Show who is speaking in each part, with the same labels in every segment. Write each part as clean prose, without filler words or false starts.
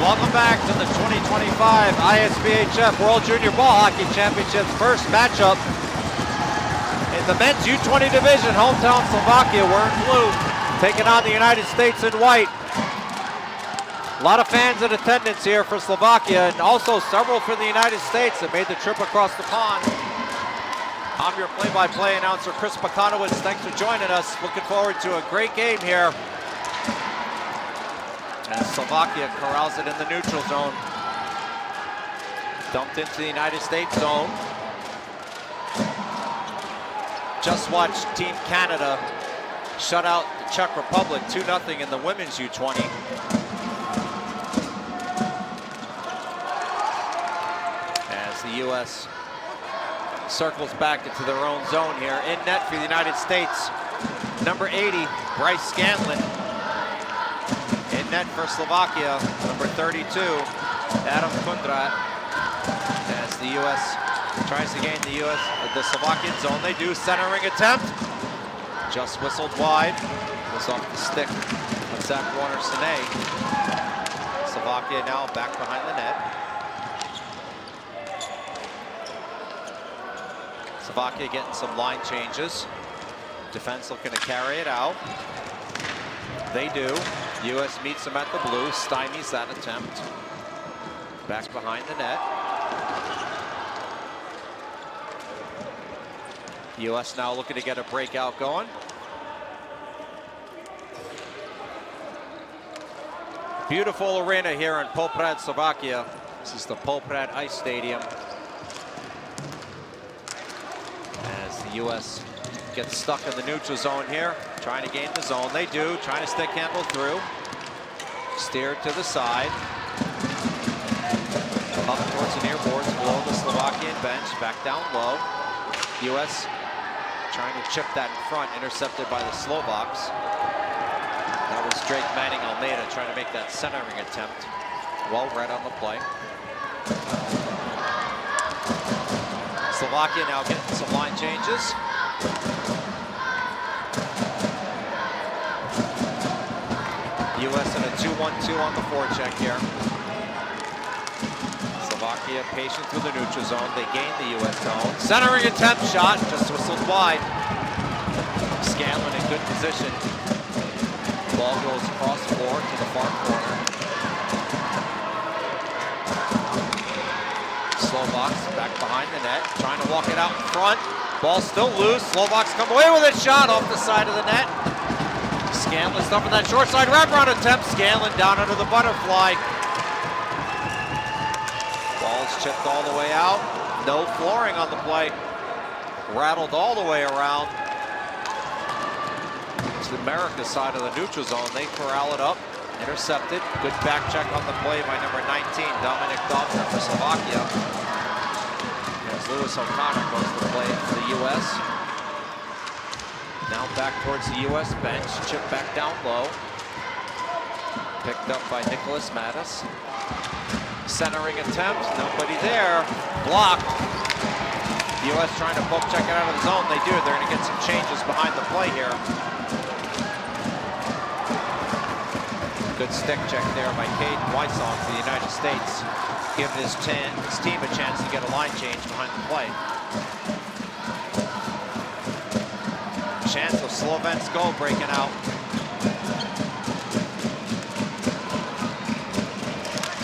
Speaker 1: Welcome back to the 2025 ISBHF World Junior Ball Hockey Championships first matchup. In the men's U20 division, hometown Slovakia, wearing blue, taking on the United States in white. A lot of fans in attendance here for Slovakia, and also several for the United States that made the trip across the pond. I'm your play-by-play announcer, Chris Pakanowitz. Thanks for joining us. Looking forward to a great game here. As Slovakia corrals it in the neutral zone. Dumped into the United States zone. Just watched Team Canada shut out the Czech Republic 2-0 in the women's U20. As the U.S. circles back into their own zone here. In net for the United States, number 80, Bryce Scanlon. In net for Slovakia, number 32, Adam Kundrat. As the U.S. tries to gain the Slovakian zone, they do. Centering attempt, just whistled wide. Was off the stick of Zach Warner-Sine. Slovakia now back behind the net. Slovakia getting some line changes. Defense looking to carry it out. They do. U.S. meets them at the blue, stymies that attempt. Back behind the net. U.S. now looking to get a breakout going. Beautiful arena here in Poprad, Slovakia. This is the Poprad Ice Stadium. As the U.S. gets stuck in the neutral zone here, trying to gain the zone. They do, trying to stick handle through. Steered to the side. Up towards the near boards, below the Slovakian bench, back down low. U.S. trying to chip that in front, intercepted by the Slovaks. That was Drake Manning Almeida trying to make that centering attempt. Well read on the play. Slovakia now getting some line changes. U.S. in a 2-1-2 on the forecheck here. Slovakia patient through the neutral zone. They gain the U.S. zone. Centering attempt, shot just whistled wide. Scanlon in good position. Ball goes across the floor to the far corner. Slovaks back behind the net, trying to walk it out in front. Ball still loose. Slovaks come away with a shot off the side of the net. Scanlon stuffing that short side wraparound attempt. Scanlon down under the butterfly. Ball's chipped all the way out. No flooring on the play. Rattled all the way around. It's the America side of the neutral zone. They corral it up. Intercepted. Good back check on the play by number 19, Dominic Dobner for Slovakia. As Lewis O'Connor goes to play for the U.S. Now back towards the U.S. bench. Chip back down low. Picked up by Nicholas Mattis. Centering attempt. Nobody there. Blocked. The U.S. trying to poke check it out of the zone. They do. They're going to get some changes behind the play here. Good stick check there by Caden Weissong for the United States. Giving his team a chance to get a line change behind the play. Chance of Slovensko breaking out.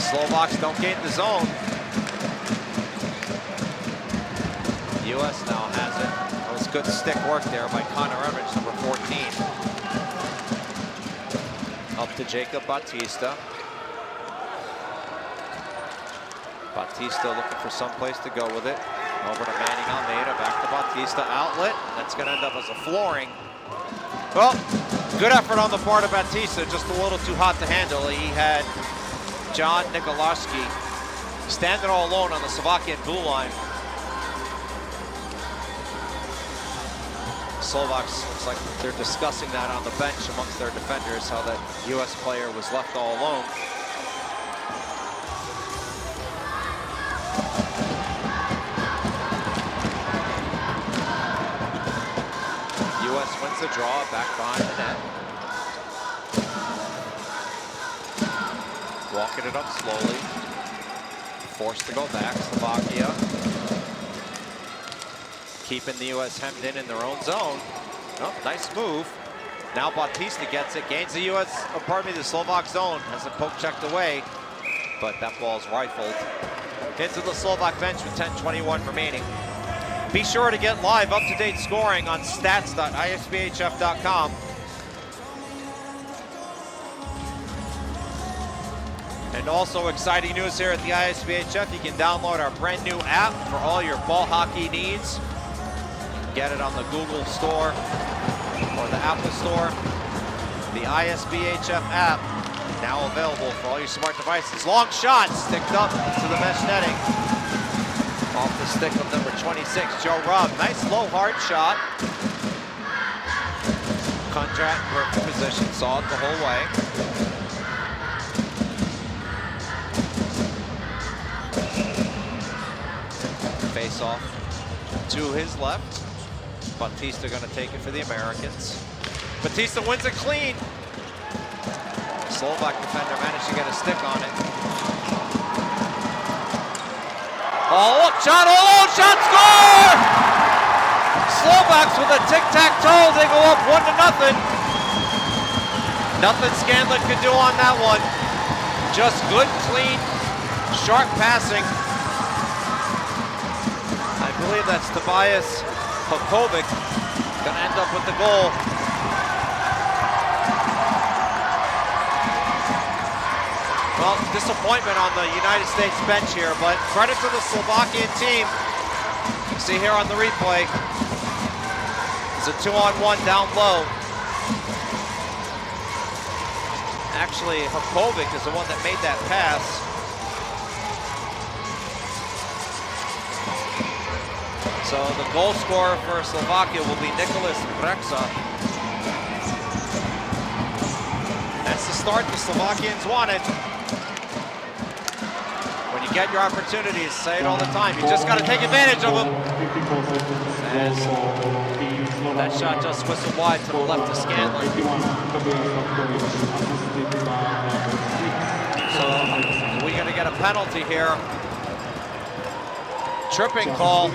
Speaker 1: Slovaks don't gain the zone. U.S. now has it. That was good stick work there by Connor Evans, number 14. Up to Jacob Batista. Batista looking for some place to go with it. Over to Manning Almeida, back to Batista, outlet. That's going to end up as a flooring. Well, good effort on the part of Batista, just a little too hot to handle. He had John Nikolarski standing all alone on the Slovakian blue line. Slovaks, looks like they're discussing that on the bench amongst their defenders, how that U.S. player was left all alone. U.S. wins the draw, back behind the net. walking it up slowly. Forced to go back, Slovakia. Keeping the U.S. hemmed in their own zone. Oh, nice move. Now Bautista gets it, gains the the Slovak zone, has it poke checked away, but that ball's rifled into the Slovak bench with 10:21 remaining. Be sure to get live up-to-date scoring on stats.isbhf.com. And also exciting news here at the ISBHF, you can download our brand new app for all your ball hockey needs. Get it on the Google Store or the Apple Store. The ISBHF app now available for all your smart devices. Long shot, sticked up to the mesh netting. Off the stick of number 26, Joe Rubb. Nice low hard shot. Kundrat in perfect position, saw it the whole way. Face off to his left. Bautista going to take it for the Americans. Bautista wins it clean. Slovak defender managed to get a stick on it. Oh, look, shot, oh, shot, score! Slovaks with a tic-tac-toe, they go up 1-0. Nothing Scanlon could do on that one. Just good, clean, sharp passing. I believe that's Tobias Popovic gonna end up with the goal. Well, disappointment on the United States bench here, but credit to the Slovakian team. You see here on the replay, it's a 2-on-1 down low. Actually, Popovic is the one that made that pass. So the goal scorer for Slovakia will be Nicholas Breksa. That's the start the Slovakians wanted. When you get your opportunities, say it all the time, you just got to take advantage of them. As that shot just whistled wide to the left of Scanlon. So we're going to get a penalty here. Tripping call.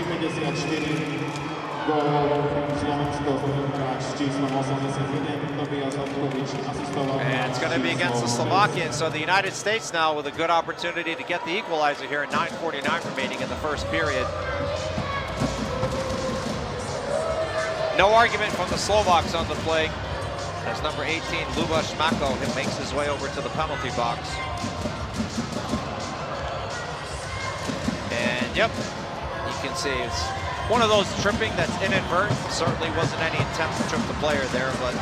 Speaker 1: And it's going to be against the Slovakians. So the United States now with a good opportunity to get the equalizer here at 9:49 remaining in the first period. No argument from the Slovaks on the play as number 18, Lubaš Mako, makes his way over to the penalty box. And yep, you can see it's one of those tripping that's inadvertent. Certainly wasn't any attempt to trip the player there, but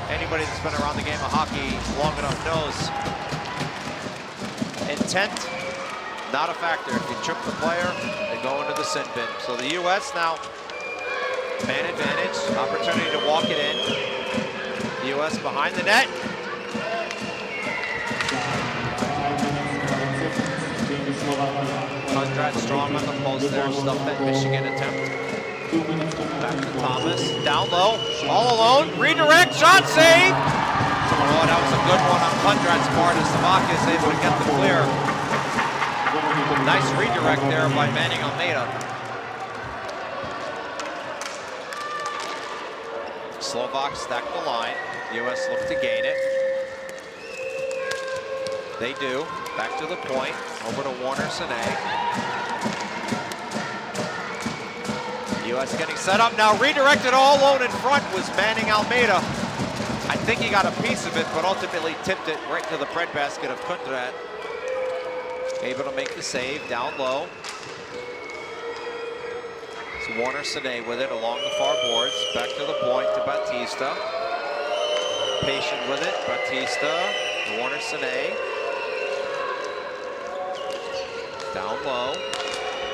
Speaker 1: anybody that's been around the game of hockey long enough knows intent, not a factor. If you trip the player, they go into the sin bin. So the U.S. now, man advantage, opportunity to walk it in. The U.S. behind the net. Kundrat strong on the post there, stuffed that Michigan attempt. Back to Thomas, down low, all alone, redirect, shot, save! Oh, that was a good one on Kundrat's part as Slovakia is able to get the clear. Nice redirect there by Manning Almeida. Slovaks stack the line, the U.S. look to gain it. They do, back to the point, over to Warner Sine. U.S. getting set up now, redirected all alone in front was Manning Almeida. I think he got a piece of it, but ultimately tipped it right to the breadbasket of Kundrat. Able to make the save, down low. It's Warner Sine with it along the far boards, back to the point to Bautista. Patient with it, Bautista, Warner Sine. Down low,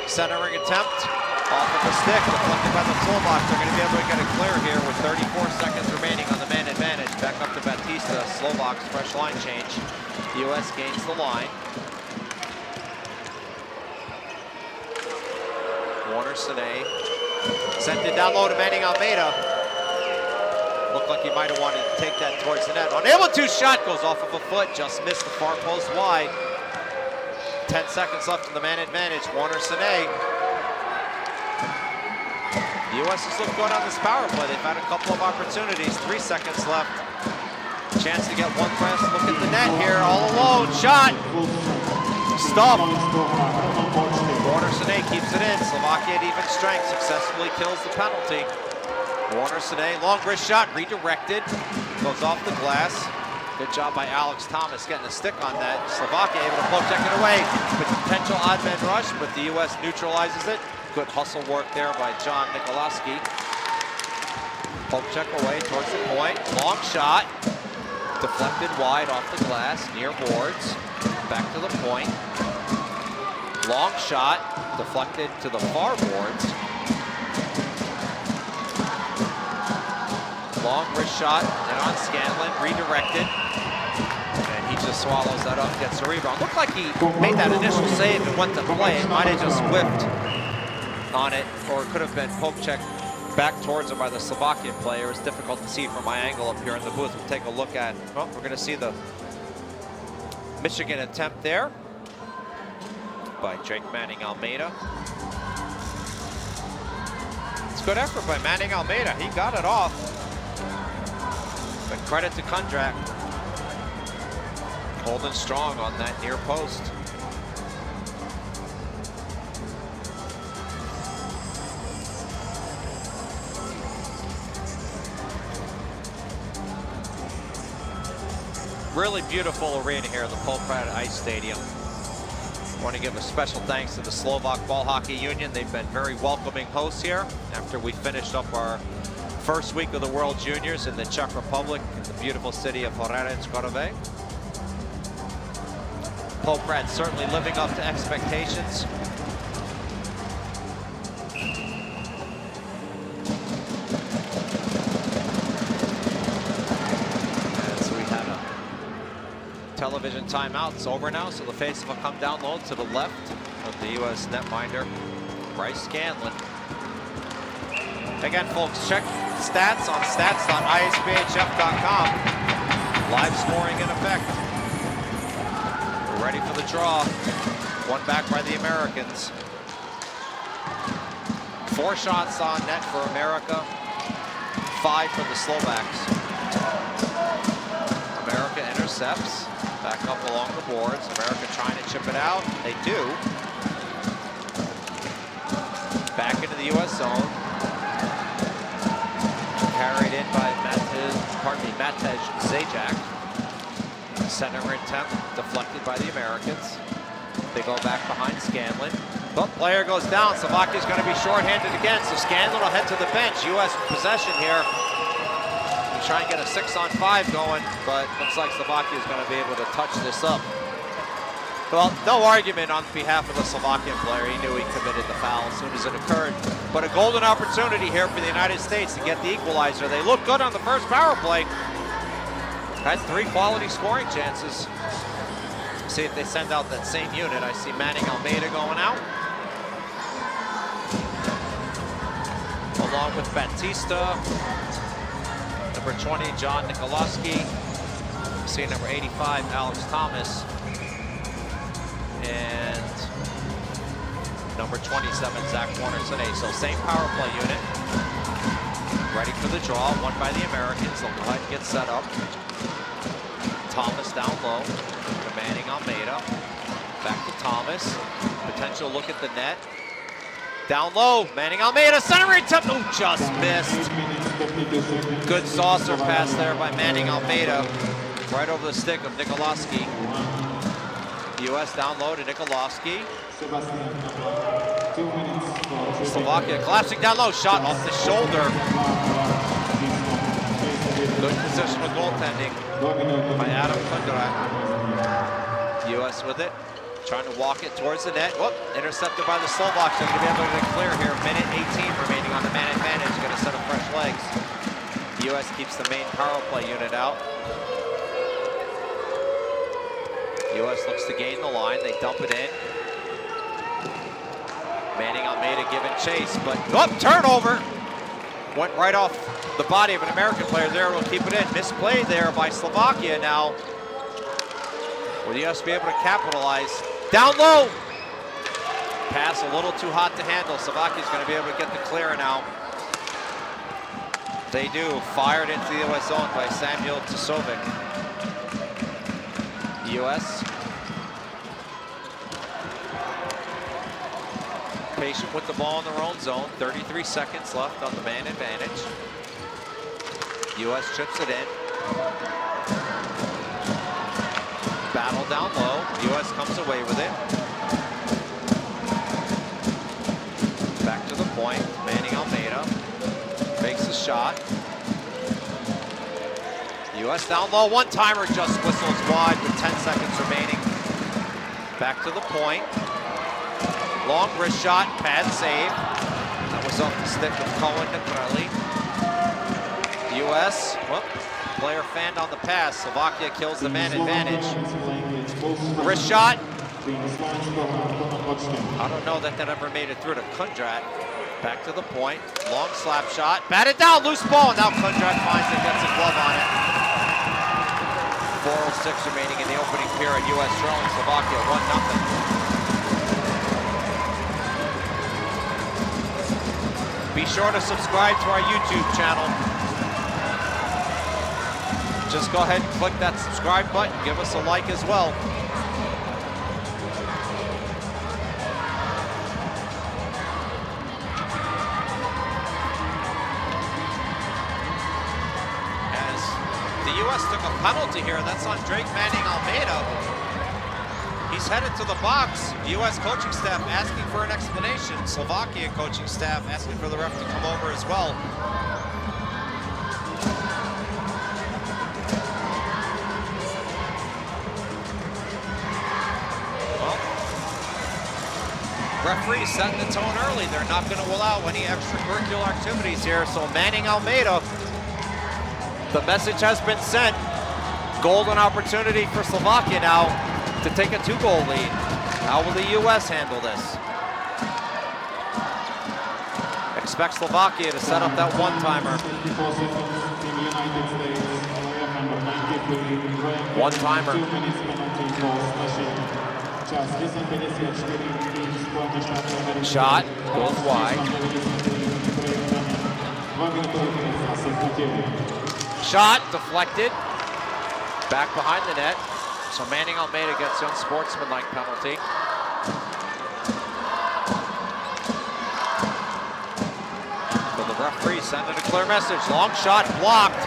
Speaker 1: centering attempt, off of the stick, deflected by the Slovaks. They're going to be able to get it clear here with 34 seconds remaining on the man advantage. Back up to Bautista, Slovaks, fresh line change. The U.S. gains the line. Warner Sine, sent it down low to Manning Almeida. Looked like he might have wanted to take that towards the net. Unable to, shot goes off of a foot, just missed the far post wide. 10 seconds left in the man advantage, Warner Sané. The U.S. has looked good on this power play. They've had a couple of opportunities, 3 seconds left. Chance to get one press, look at the net here, all alone, shot! Stuffed. Warner Sané keeps it in. Slovakia at even strength, successfully kills the penalty. Warner Sané, long wrist shot, redirected, goes off the glass. Good job by Alex Thomas getting a stick on that. Slovakia able to poke check it away. Potential odd man rush, but the U.S. neutralizes it. Good hustle work there by John Nikolowski. Poke check away towards the point. Long shot. Deflected wide off the glass, near boards. Back to the point. Long shot. Deflected to the far boards. Long wrist shot, and on Scanlon, redirected. And he just swallows that up, gets a rebound. Looked like he made that initial save and went to play. It might have just whipped on it, or it could have been poke check back towards him by the Slovakian player. It's difficult to see from my angle up here in the booth. We'll take a look at, well, we're going to see the Michigan attempt there by Jake Manning Almeida. It's good effort by Manning Almeida. He got it off. But credit to Kundrak. Holding strong on that near post. Really beautiful arena here at the Polprad Ice Stadium. I want to give a special thanks to the Slovak Ball Hockey Union. They've been very welcoming hosts here after we finished up our first week of the World Juniors in the Czech Republic, in the beautiful city of Hradec. Polprad certainly living up to expectations. Television timeout. It's over now, so the face will come down low to the left of the U.S. netminder, Bryce Scanlon. Again, folks, check stats on stats.isbhf.com. Live scoring in effect. We're ready for the draw. One back by the Americans. 4 shots on net for America, 5 for the Slovaks. America intercepts. Back up along the boards. America trying to chip it out. They do. Back into the U.S. zone. Carried in by Matej Zajac. Center attempt deflected by the Americans. They go back behind Scanlon. But player goes down. Slovakia's going to be shorthanded again, so Scanlon will head to the bench. U.S. possession here. Try and get a 6-on-5 going, but looks like Slovakia is going to be able to touch this up. Well, no argument on behalf of the Slovakian player. He knew he committed the foul as soon as it occurred. But a golden opportunity here for the United States to get the equalizer. They looked good on the first power play. Had 3 quality scoring chances. See if they send out that same unit. I see Manning Almeida going out, along with Batista. Number 20, John Nikolowski. See number 85, Alex Thomas. And number 27, Zach Warner Sané. So same power play unit. Ready for the draw, won by the Americans. They'll go ahead and get set up. Thomas down low. Manning Almeida. Back to Thomas. Potential look at the net. Down low, Manning Almeida, center attempt, oh, just missed. Good saucer pass there by Manning Almeida, right over the stick of Nikolowski. U.S. down low to Nikolowski. Slovakia collapsing down low, shot off the shoulder. Good positional goaltending by Adam Kundrak. U.S. with it. Trying to walk it towards the net. Whoop, intercepted by the Slovaks. They're going to be able to get clear here. Minute 18 remaining on the man advantage. Going to set up fresh legs. The U.S. keeps the main power play unit out. U.S. looks to gain the line. They dump it in. Manning Almeida giving chase, but turnover. Went right off the body of an American player there. Will keep it in. Misplay there by Slovakia now. Will the US be able to capitalize? Down low. Pass a little too hot to handle. Slovakia's going to be able to get the clear now. They do. Fired into the US zone by Samuel Tsovic. US patient with the ball in their own zone. 33 seconds left on the man advantage. US chips it in. Battle down low. US comes away with it. Back to the point. Manning Almeida makes a shot. US down low. One-timer just whistles wide with 10 seconds remaining. Back to the point. Long wrist shot. Pad save. That was off the stick of Cohen Nikreli. US, whoop, player fanned on the pass. Slovakia kills the man advantage. Wrist shot. I don't know that ever made it through to Kundrat. Back to the point. Long slap shot. Batted down. Loose ball. Now Kundrat finds it. Gets a glove on it. 4:06 remaining in the opening period. US trailing Slovakia 1-0. Be sure to subscribe to our YouTube channel. Just go ahead and click that subscribe button. Give us a like as well. As the US took a penalty here, that's on Drake Manning Almeida. He's headed to the box. US coaching staff asking for an explanation. Slovakia coaching staff asking for the ref to come over as well. Referee setting the tone early. They're not going to allow any extracurricular activities here. So Manning Almeida, the message has been sent. Golden opportunity for Slovakia now to take a 2-goal lead. How will the US handle this? Expect Slovakia to set up that one-timer. One-timer. Shot goes wide. Shot deflected. Back behind the net. So Manning Almeida gets the unsportsmanlike penalty. So the referee sending a clear message. Long shot blocked.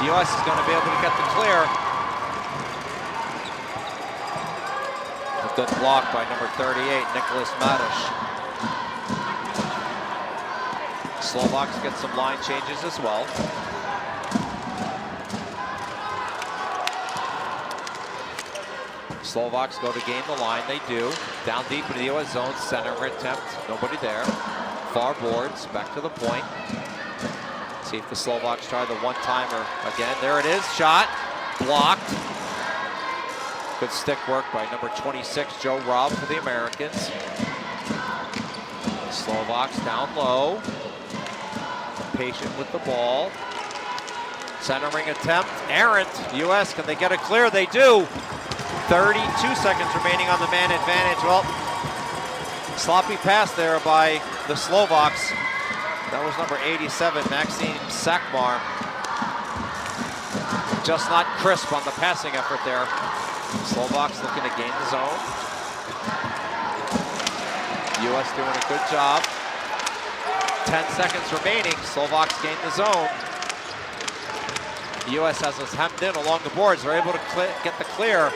Speaker 1: The US is going to be able to get the clear. Good block by number 38, Nicholas Madish. Slovaks get some line changes as well. Slovaks go to gain the line, they do. Down deep into the US zone, center attempt, nobody there. Far boards, back to the point. See if the Slovaks try the one-timer again. There it is, shot, blocked. Good stick work by number 26, Joe Robb for the Americans. Slovaks down low. Patient with the ball. Centering attempt, errant. US, can they get it clear? They do. 32 seconds remaining on the man advantage. Well, sloppy pass there by the Slovaks. That was number 87, Maxime Sakmar. Just not crisp on the passing effort there. Slovaks looking to gain the zone. US doing a good job. 10 seconds remaining. Slovaks gain the zone. US has us hemmed in along the boards. They're able to get the clear.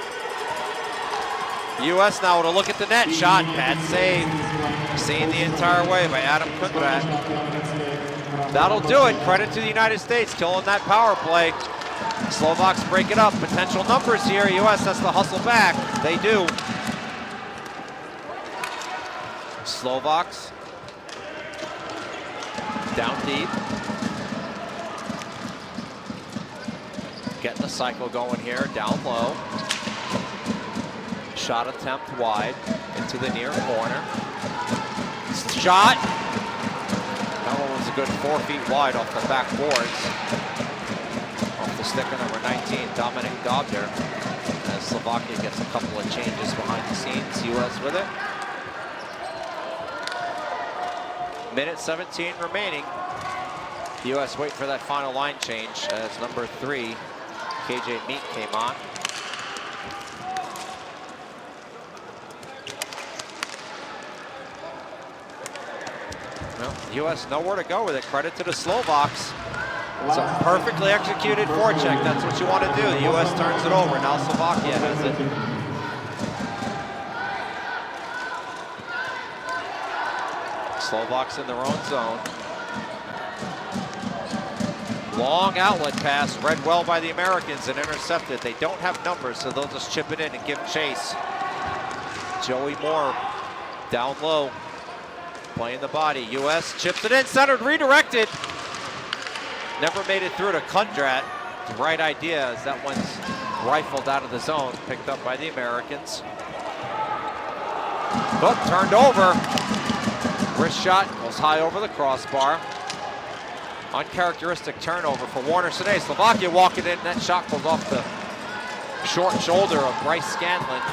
Speaker 1: US now to look at the net. Shot, bad save. Seen the entire way by Adam Kundrat. That'll do it. Credit to the United States killing that power play. Slovaks break it up. Potential numbers here. US has to hustle back. They do. Slovaks down deep. Getting the cycle going here. Down low. Shot attempt wide into the near corner. Shot. That one was a good 4 feet wide off the back boards. Off the stick of number 19, Dominic Dobner. As Slovakia gets a couple of changes behind the scenes, U.S. with it. Minute 17 remaining. The U.S. wait for that final line change as number 3, KJ Meek, came on. Well, U.S. nowhere to go with it. Credit to the Slovaks. It's a perfectly executed forecheck. That's what you want to do. The U.S. turns it over. Now Slovakia has it. Slovaks in their own zone. Long outlet pass, read well by the Americans and intercepted. They don't have numbers, so they'll just chip it in and give chase. Joey Moore down low, playing the body. U.S. chips it in, centered, redirected. Never made it through to Kundrat. The right idea as that one's rifled out of the zone, picked up by the Americans. Hook turned over. Wrist shot goes high over the crossbar. Uncharacteristic turnover for Warner Sine. Slovakia walking in, that shot goes off the short shoulder of Bryce Scanlon.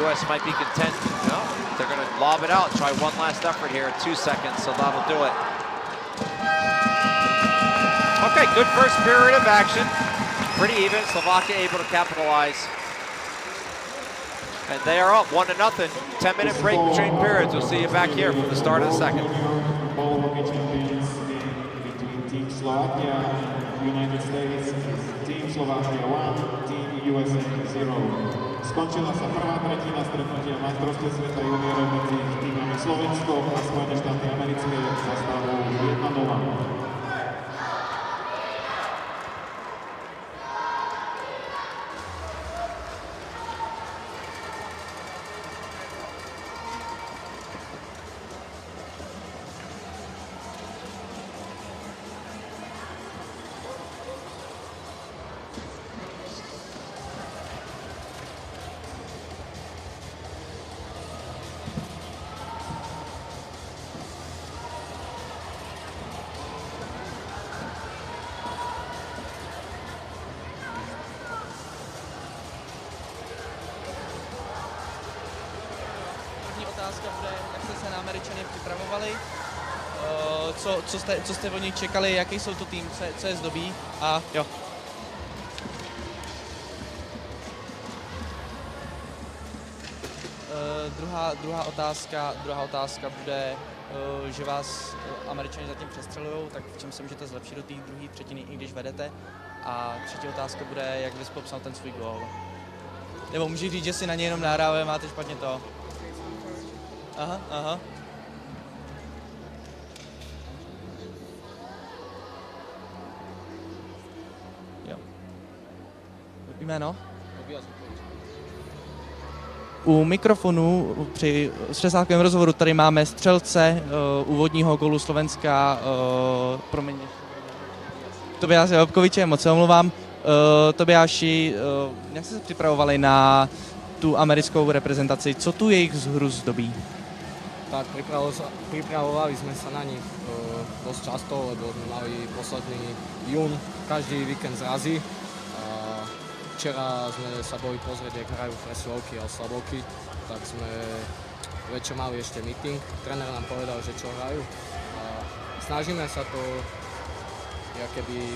Speaker 1: U.S. might be content. No, they're gonna lob it out, try one last effort here in 2 seconds, so that'll do it. Okay, good first period of action. Pretty even, Slovakia able to capitalize. And they are up 1-0. 10-minute break between periods. We'll see you back here for the start of the second.
Speaker 2: Team Slovakia, United States, Team Slovakia 1, Team USA 0. Skončila sa prvá tretina stretnutia v majstrovstve sveta juniorov medzi týmami Slovensko a Spojené štáty americké za stavou 1-0.
Speaker 3: Otázka bude, jak jste se na Američany připravovali, co jste od nich čekali, jaký jsou to tým, co je zdobí a jo. Druhá otázka bude, že vás Američani zatím přestřelují, tak v čem se můžete zlepšit do té druhé třetiny, i když vedete. A třetí otázka bude, jak bys popsal ten svůj gól. Nebo můžeš říct, že si na něj jenom nahrává, máte špatně to. Aha. Jo. Jméno? U mikrofonu při střesátkovém rozhovoru tady máme střelce úvodního gólu Slovenska, Tobiáše Lobkoviče, moc se omlouvám. Tobiáši, jak jste se připravovali na tu americkou reprezentaci, co tu jejich hru zdobí?
Speaker 4: Tak pripravovali sme sa na nich dosť často, lebo sme mali posledný jún, každý víkend zrazy. Včera sme sa boli pozrieť, jak hrajú Preslovky a Slabovky, tak sme večer mali ešte meeting. Tréner nám povedal, že čo hrajú. Snažíme sa to keby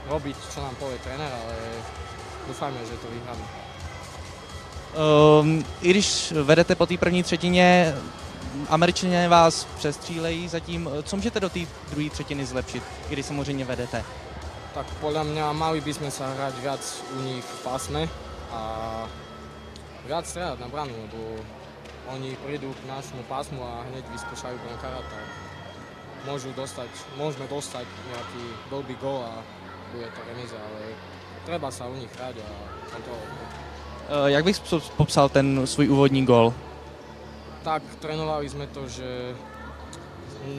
Speaker 4: robiť, čo nám povie tréner, ale dúfajme, že to vyhráme.
Speaker 3: I když vedete po té první třetině, Američané vás přestřílejí zatím. Co můžete do té druhé třetiny zlepšit, když samozřejmě vedete?
Speaker 4: Tak podľa mňa mali by sme sa hrať viac u nich v pásme a viac strieľať na branu, lebo oni prídu k nášmu pásmu a hneď vyskúšajú brankára, tak môžeme dostať nejaký blbý gól a bude to remíza, ale treba sa u nich hrať a kontrolovať.
Speaker 3: Jak bych popsal ten svůj úvodní gól?
Speaker 4: Tak trénovali sme to, že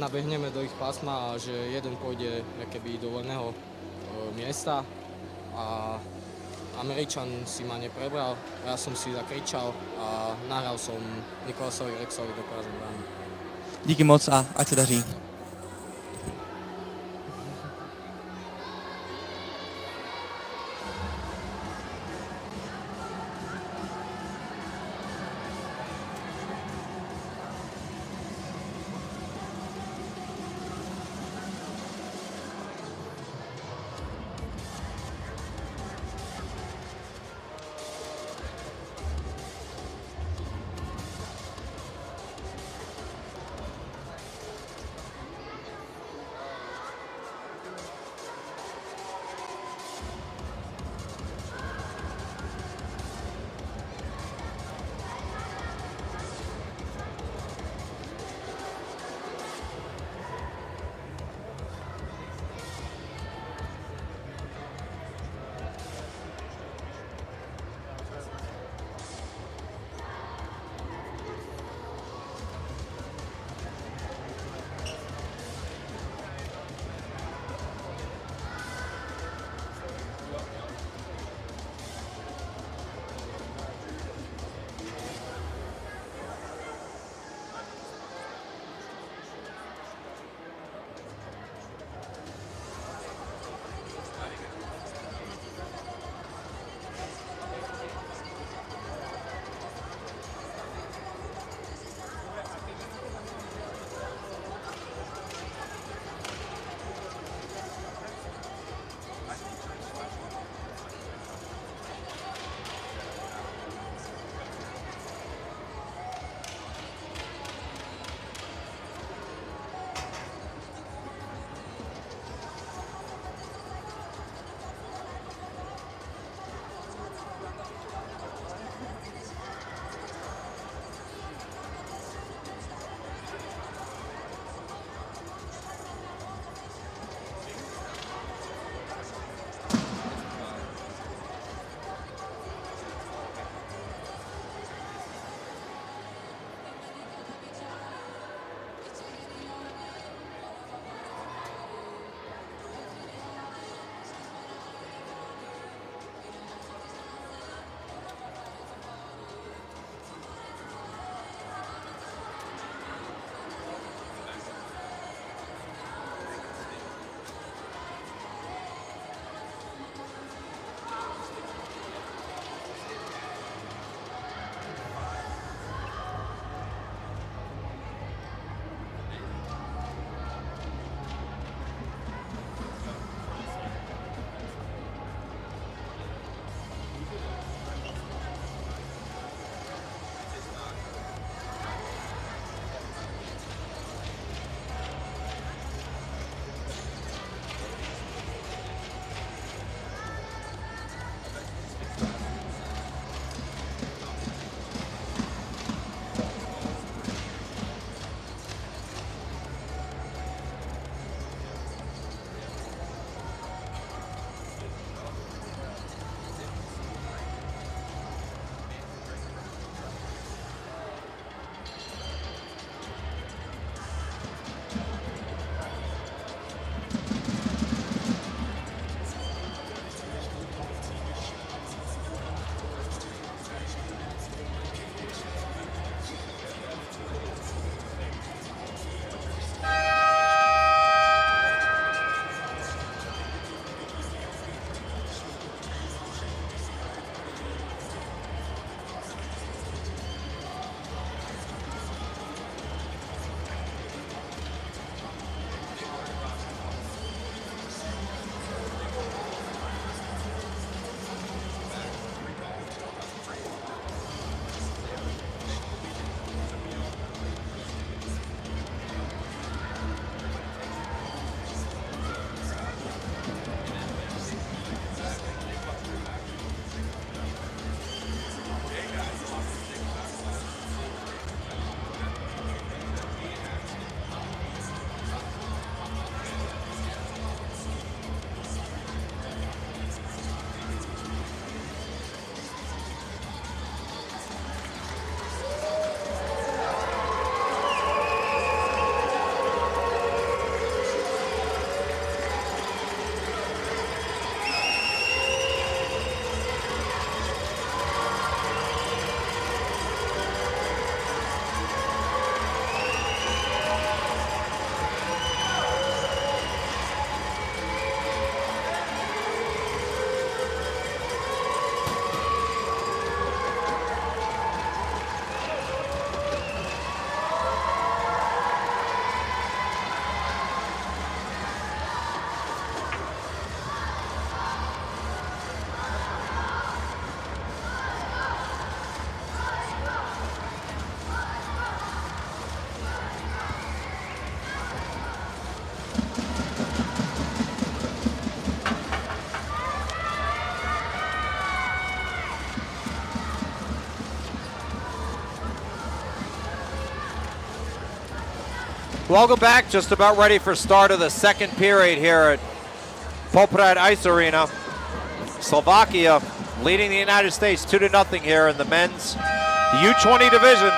Speaker 4: nabehneme do ich pásma a že jeden pôjde keby do voľného miesta a Američan si ma neprebral, ja som si zakričal a nahral som Nikolasovi Rexovi do prázdnej brány.
Speaker 3: Díky moc a ať se daří.
Speaker 1: Welcome back. Just about ready for start of the second period here at Poprad Ice Arena. Slovakia leading the United States 2-0 here in the men's U20 division.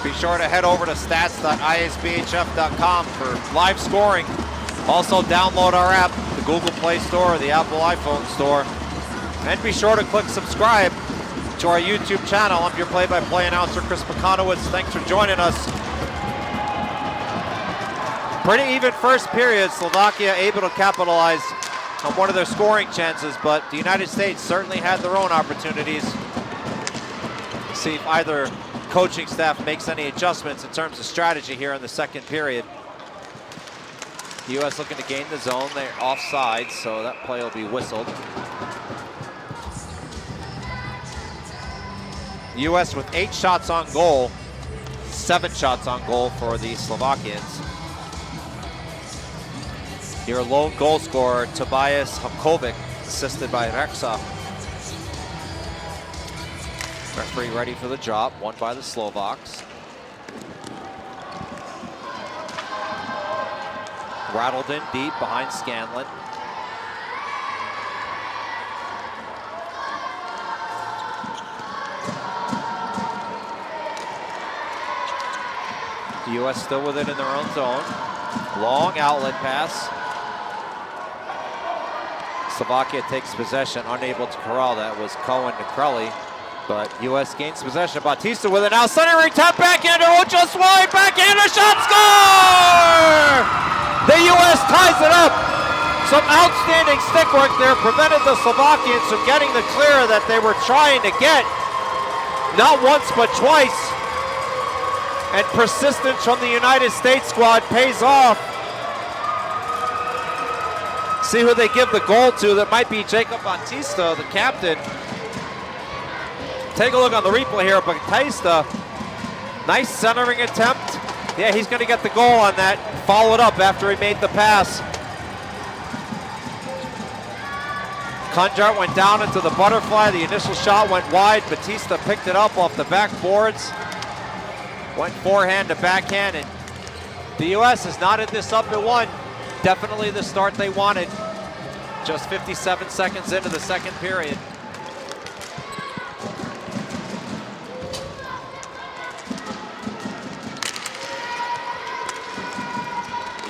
Speaker 1: Be sure to head over to stats.isbhf.com for live scoring. Also download our app, the Google Play Store or the Apple iPhone Store. And be sure to click subscribe to our YouTube channel. I'm your play-by-play announcer, Chris Pekanowicz. Thanks for joining us. Pretty even first period. Slovakia able to capitalize on one of their scoring chances, but the United States certainly had their own opportunities. See if either coaching staff makes any adjustments in terms of strategy here in the second period. The U.S. looking to gain the zone. They're offside, so that play will be whistled. U.S. with 8 shots on goal, 7 shots on goal for the Slovakians. Your lone goal scorer, Tobias Hamkovic, assisted by Reksa. Referee ready for the drop, won by the Slovaks. Rattled in deep behind Scanlon. The U.S. still with it in their own zone. Long outlet pass. Slovakia takes possession, unable to corral that. Was Cohen to Crowley, but U.S. gains possession. Bautista with it now. Centering tap backhander, just wide, backhander shot, score! The U.S. ties it up. Some outstanding stick work there prevented the Slovakians from getting the clear that they were trying to get. Not once, but twice. And persistence from the United States squad pays off. See who they give the goal to. That might be Jacob Bautista, the captain. Take a look on the replay here. Bautista, nice centering attempt. Yeah, he's going to get the goal on that. Followed up after he made the pass. Kunjart went down into the butterfly. The initial shot went wide. Bautista picked it up off the backboards. Went forehand to backhand, and the U.S. is not in this up at 1. Definitely the start they wanted. Just 57 seconds into the second period.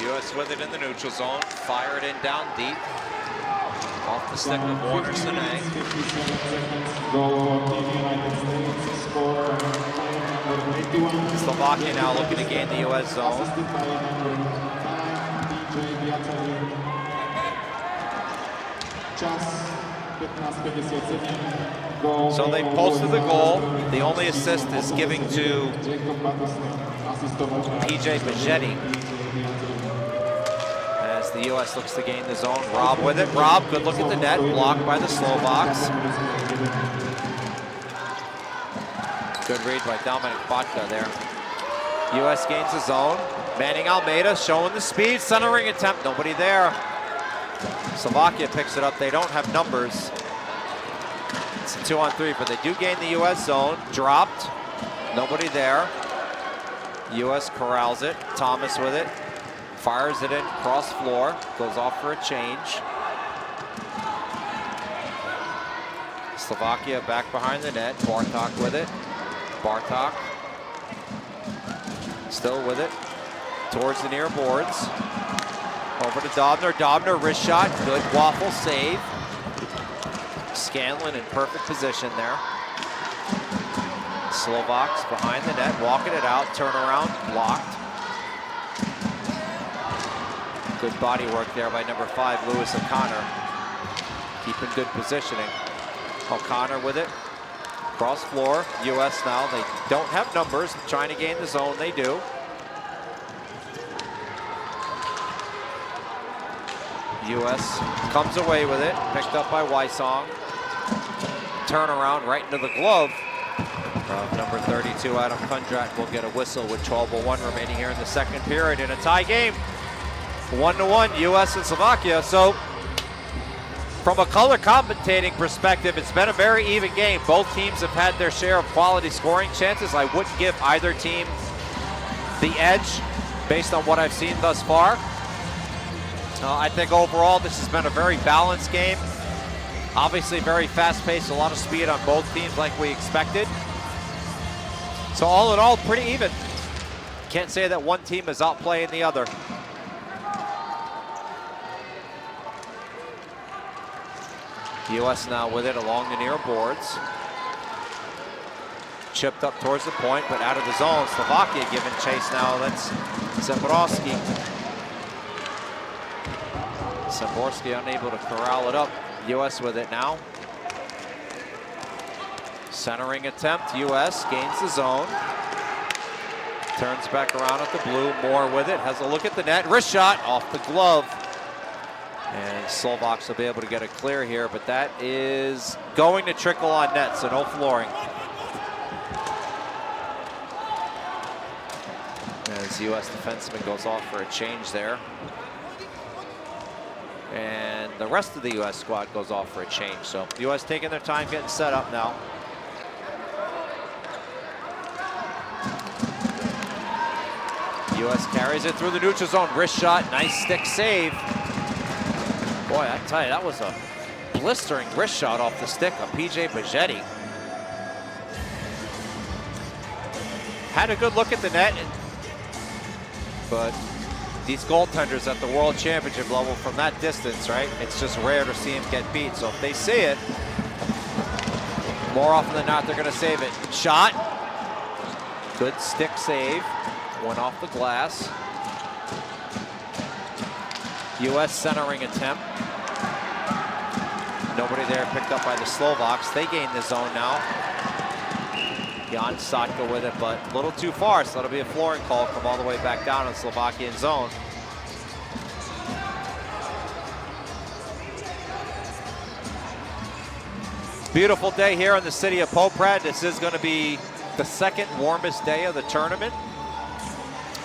Speaker 1: U.S. with it in the neutral zone. Fire it in down deep. Off the stick of Warner Sine. Slovakia now looking to gain the U.S. zone. So they posted the goal. The only assist is giving to PJ Bajetti. As the U.S. looks to gain the zone. Rob with it. Rob, good look at the net. Blocked by the Slovaks. Good read by Dominic Botka there. U.S. gains the zone. Manning Almeida showing the speed. Centering attempt. Nobody there. Slovakia picks it up. They don't have numbers. It's a 2-on-3, but they do gain the U.S. zone. Dropped. Nobody there. U.S. corrals it. Thomas with it. Fires it in cross floor. Goes off for a change. Slovakia back behind the net. Bartok with it. Bartok still with it towards the near boards. Over to Dobner. Dobner, wrist shot. Good waffle save. Scanlon in perfect position there. Slovaks behind the net, walking it out. Turnaround, blocked. Good body work there by number 5, Lewis O'Connor. Keeping good positioning. O'Connor with it. Cross floor. U.S. now. They don't have numbers. Trying to gain the zone. They do. U.S. comes away with it. Picked up by Wysong. Turnaround right into the glove of number 32, Adam Kundrat. Will get a whistle with 12:01 remaining here in the second period in a tie game. 1-1, U.S. and Slovakia. So From a color commentating perspective, it's been a very even game. Both teams have had their share of quality scoring chances. I wouldn't give either team the edge based on what I've seen thus far. I think overall this has been a very balanced game. Obviously very fast-paced, a lot of speed on both teams like we expected. So all in all, pretty even. Can't say that one team is outplaying the other. U.S. now with it along the near boards. Chipped up towards the point, but out of the zone. Slovakia giving chase now. That's Zaborski. Zaborski unable to corral it up. U.S. with it now. Centering attempt. U.S. gains the zone. Turns back around at the blue. Moore with it. Has a look at the net. Wrist shot off the glove. And Slovaks will be able to get it clear here, but that is going to trickle on net, so no flooring. As the U.S. defenseman goes off for a change there. And the rest of the U.S. squad goes off for a change. So the U.S. taking their time getting set up now. U.S. carries it through the neutral zone. Wrist shot, nice stick save. Boy, I tell you, that was a blistering wrist shot off the stick of PJ Bajetti. Had a good look at the net, but these goaltenders at the World Championship level from that distance, right? It's just rare to see him get beat. So if they see it, more often than not, they're going to save it. Shot. Good stick save. Went off the glass. U.S. centering attempt. Nobody there picked up by the Slovaks. They gain the zone now. Jan Satka with it, but a little too far, so that'll be a flooring call. Come all the way back down in the Slovakian zone. Beautiful day here in the city of Poprad. This is going to be the second warmest day of the tournament.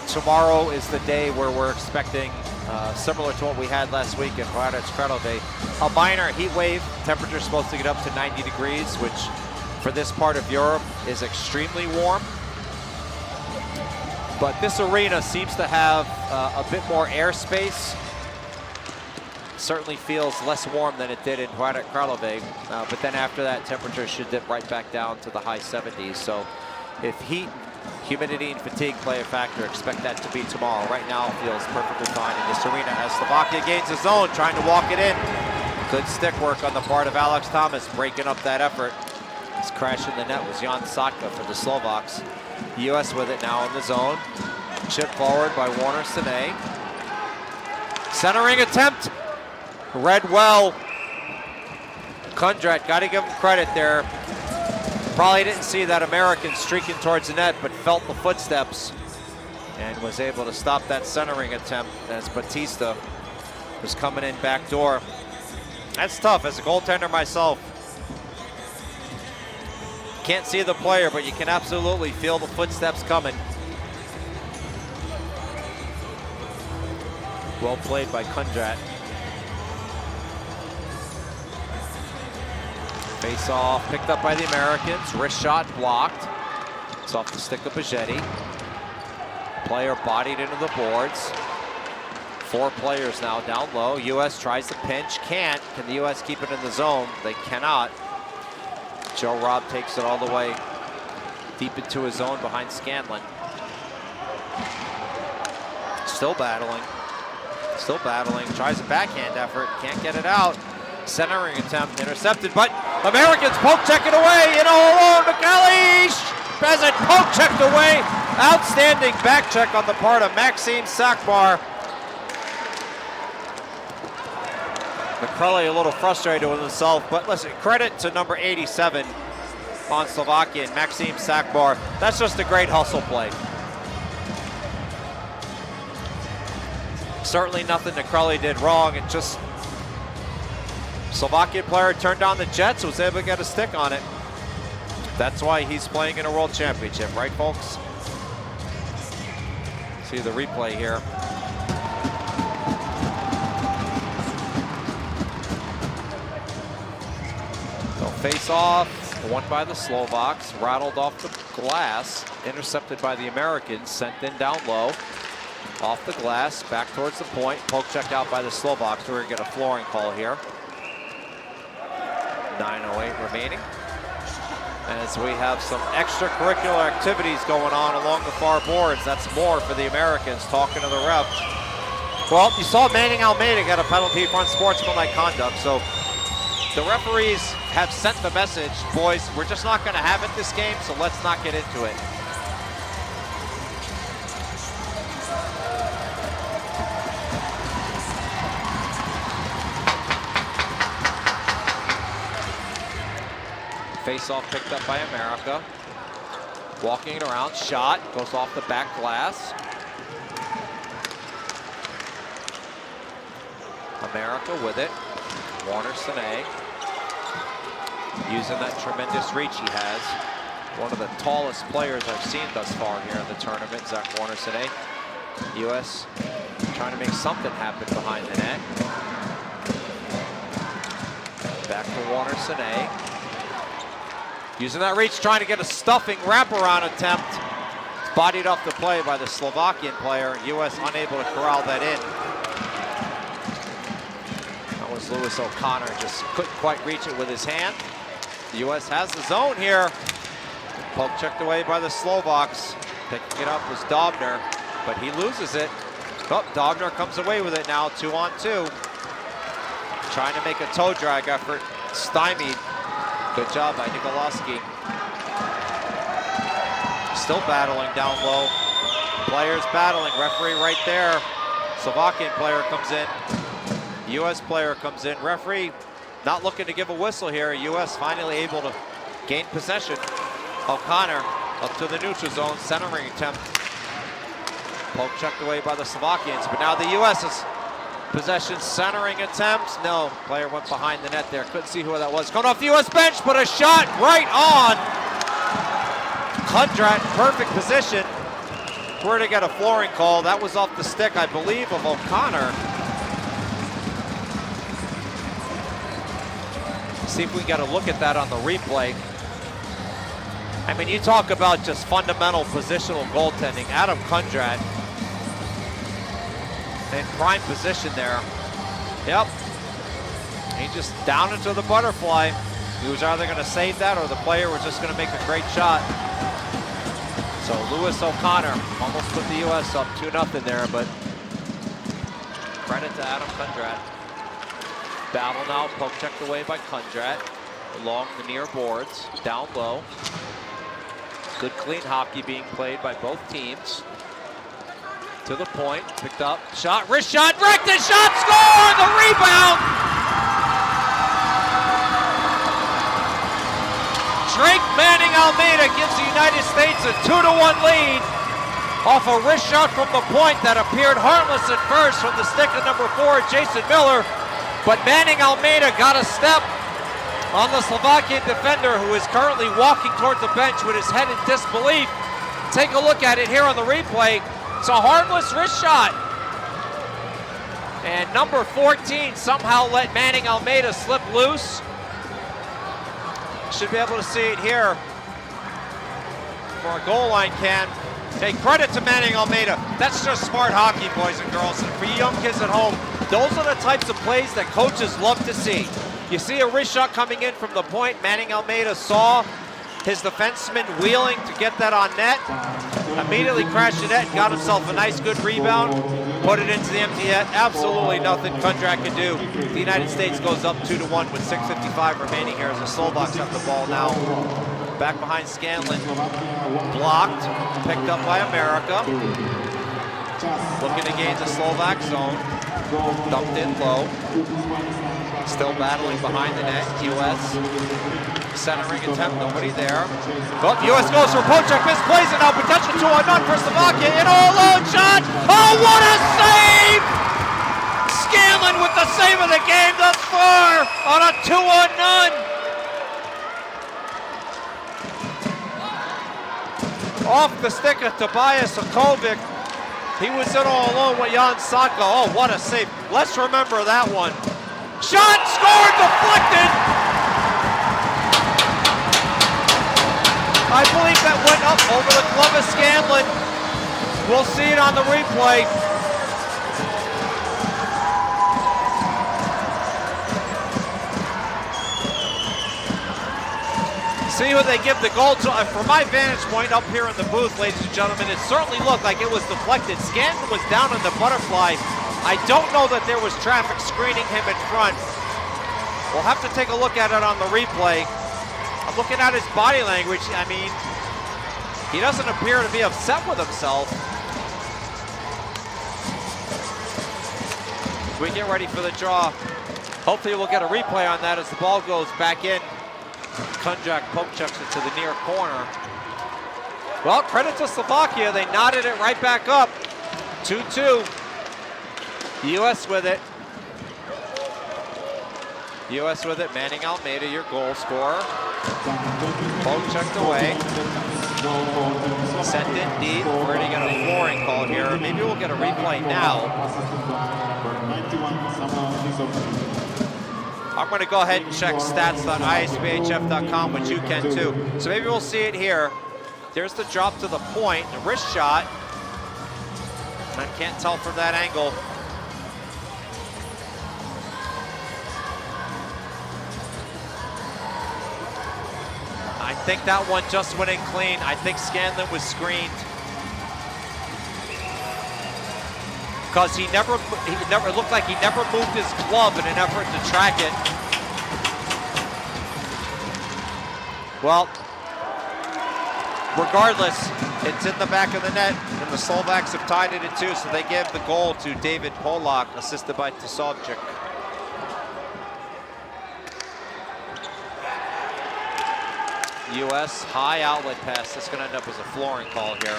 Speaker 1: Tomorrow is the day where we're expecting, similar to what we had last week in Hradec Králové, a minor heat wave. Temperature's supposed to get up to 90 degrees, which for this part of Europe is extremely warm. But this arena seems to have a bit more airspace. Certainly feels less warm than it did in Hradec Králové. But then after that, temperature should dip right back down to the high 70s. So if heat, humidity, and fatigue play a factor, expect that to be tomorrow. Right now, it feels perfectly fine in this arena as Slovakia gains the zone, trying to walk it in. Good stick work on the part of Alex Thomas, breaking up that effort. His crash in the net was Jan Satka for the Slovaks. The U.S. with it now in the zone. Chip forward by Warner Sine. Centering attempt. Read well. Kundrat, got to give him credit there. Probably didn't see that American streaking towards the net, but felt the footsteps and was able to stop that centering attempt as Batista was coming in back door. That's tough as a goaltender myself. Can't see the player, but you can absolutely feel the footsteps coming. Well played by Kundrat. Face off, picked up by the Americans. Wrist shot blocked. It's off the stick of Bajetti. Player bodied into the boards. 4 players now down low. U.S. tries to pinch, can't. Can the U.S. keep it in the zone? They cannot. Joe Robb takes it all the way deep into his zone behind Scanlon. Still battling. Still battling. Tries a backhand effort. Can't get it out. Centering attempt intercepted, but Americans poke check it away. In all alone, McAleish has it poke checked away. Outstanding back check on the part of Maxim Sakbar. McCrully a little frustrated with himself, but listen, credit to number 87 on Slovakia, Maxim Sakbar. That's just a great hustle play. Certainly nothing McCrully did wrong. It just, Slovakian player turned down the Jets, was able to get a stick on it. That's why he's playing in a World Championship, right, folks? See the replay here. Face off, won by the Slovaks, rattled off the glass, intercepted by the Americans, sent in down low. Off the glass, back towards the point, poke checked out by the Slovaks. We're gonna get a flooring call here. 9:08 remaining. As we have some extracurricular activities going on along the far boards. That's more for the Americans, talking to the ref. Well, you saw Manning Almeida get a penalty for unsportsmanlike conduct, so the referees have sent the message, boys, we're just not gonna have it this game, so let's not get into it. Face-off picked up by America. Walking it around, shot, goes off the back glass. America with it. Warner Sine using that tremendous reach he has. One of the tallest players I've seen thus far here in the tournament, Zach Warner Sine. U.S. trying to make something happen behind the net. Back to Warner Sine. Using that reach, trying to get a stuffing wraparound attempt. It's bodied off the play by the Slovakian player. U.S. unable to corral that in. That was Lewis O'Connor, just couldn't quite reach it with his hand. The U.S. has the zone here. Poke checked away by the Slovaks. Picking it up was Dobner, but he loses it. Oh, Dobner comes away with it now, 2-on-2. Trying to make a toe drag effort, stymied. Good job by Nikolowski. Still battling down low. Players battling, referee right there. Slovakian player comes in. U.S. player comes in. Referee not looking to give a whistle here. U.S. finally able to gain possession. O'Connor up to the neutral zone, centering attempt. Poke checked away by the Slovakians, but now the U.S. is possession centering attempts. No, player went behind the net there. Couldn't see who that was. Coming off the U.S. bench, but a shot right on. Kundrat, perfect position. We're to get a flooring call. That was off the stick, I believe, of O'Connor. See if we can get a look at that on the replay. I mean, you talk about just fundamental positional goaltending. Adam Kundrat in prime position there. Yep. He just down into the butterfly. He was either going to save that or the player was just going to make a great shot. So Lewis O'Connor almost put the U.S. up 2-0 there, but credit to Adam Kundrat. Battle now, poke checked away by Kundrat. Along the near boards, down low. Good clean hockey being played by both teams. To the point, picked up, shot, wrist shot, wrecked it, shot, score, the rebound! Drake Manning Almeida gives the United States a 2-1 lead off a wrist shot from the point that appeared harmless at first from the stick of number 4, Jason Miller, but Manning Almeida got a step on the Slovakian defender who is currently walking towards the bench with his head in disbelief. Take a look at it here on the replay. It's a harmless wrist shot. And number 14 somehow let Manning Almeida slip loose. Should be able to see it here for a goal line cam. Take credit to Manning Almeida. That's just smart hockey, boys and girls. And for you young kids at home, those are the types of plays that coaches love to see. You see a wrist shot coming in from the point. Manning Almeida saw his defenseman wheeling to get that on net. Immediately crashed the net and got himself a nice good rebound. Put it into the empty net. Absolutely nothing Kundrat can do. The United States goes up 2-1 with 6:55 remaining here as the Slovaks have the ball now. Back behind Scanlon. Blocked. Picked up by America. Looking to gain the Slovak zone. Dumped in low. Still battling behind the net. U.S. centering attempt, nobody there. But U.S. goes for Pochak, misplays it now. Potential 2-on-0 for Slovakia. In all alone shot. Oh, what a save! Scanlon with the save of the game thus far on a 2-on-0. Off the stick of Tobias Sokovic. He was in all alone with Jan Saka. Oh, what a save. Let's remember that one. Shot, scored, deflected. over the glove of Scanlon. We'll see it on the replay. See who they give the goal to. From my vantage point up here in the booth, ladies and gentlemen, it certainly looked like it was deflected. Scanlon was down on the butterfly. I don't know that there was traffic screening him in front. We'll have to take a look at it on the replay. I'm looking at his body language. I mean, he doesn't appear to be upset with himself. As we get ready for the draw, hopefully we'll get a replay on that as the ball goes back in. Kunjak poke checks it to the near corner. Well, credit to Slovakia. They knotted it right back up. 2-2. U.S. with it. U.S. with it. Manning Almeida, your goal scorer. Poke checked away. Sent in deep. We're going to get a flooring call here. Maybe we'll get a replay now. I'm going to go ahead and check stats.isbhf.com, which you can too. So maybe we'll see it here. There's the drop to the point, the wrist shot. I can't tell from that angle. I think that one just went in clean. I think Scanlon was screened. Because he never looked like he never moved his glove in an effort to track it. Well, regardless, it's in the back of the net, and the Slovaks have tied it at 2, so they give the goal to David Polak, assisted by Tisovchik. U.S. high outlet pass. This is going to end up as a flooring call here.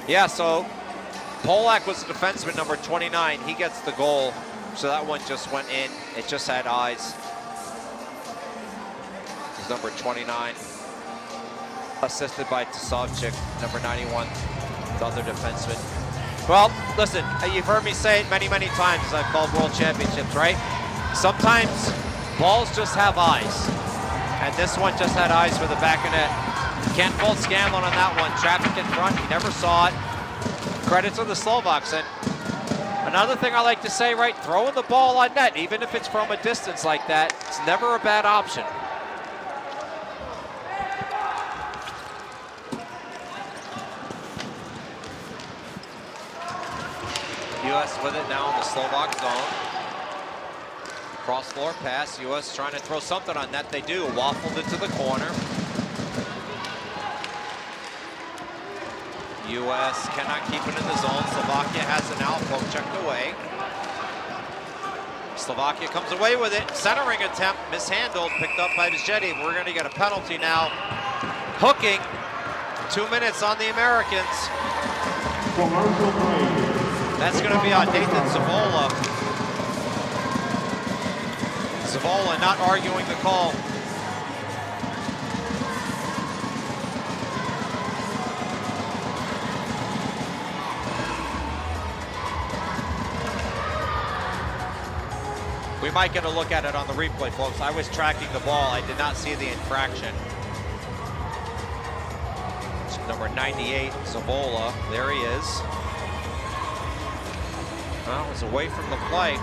Speaker 1: Yeah, so Polak was the defenseman, number 29. He gets the goal. So that one just went in. It just had eyes. He's number 29. Assisted by Tisovchik, number 91, the other defenseman. Well, listen, you've heard me say it many, many times as I've called World Championships, right? Sometimes balls just have eyes. And this one just had eyes for the back of net. Can't fault Scanlon on that one. Traffic in front, he never saw it. Credit to the Slovaks. And another thing I like to say, right, throwing the ball on net, even if it's from a distance like that, it's never a bad option. U.S. with it now in the Slovak zone. Cross floor pass. U.S. trying to throw something on net. They do. Waffled it to the corner. U.S. cannot keep it in the zone. Slovakia has an out. Poke checked away. Slovakia comes away with it. Centering attempt mishandled. Picked up by Vizjetti. We're going to get a penalty now. Hooking. 2 minutes on the Americans. That's going to be on Nathan Zavola. Zavola not arguing the call. We might get a look at it on the replay, folks. I was tracking the ball. I did not see the infraction. It's number 98, Zavola. There he is. Well, it was away from the play.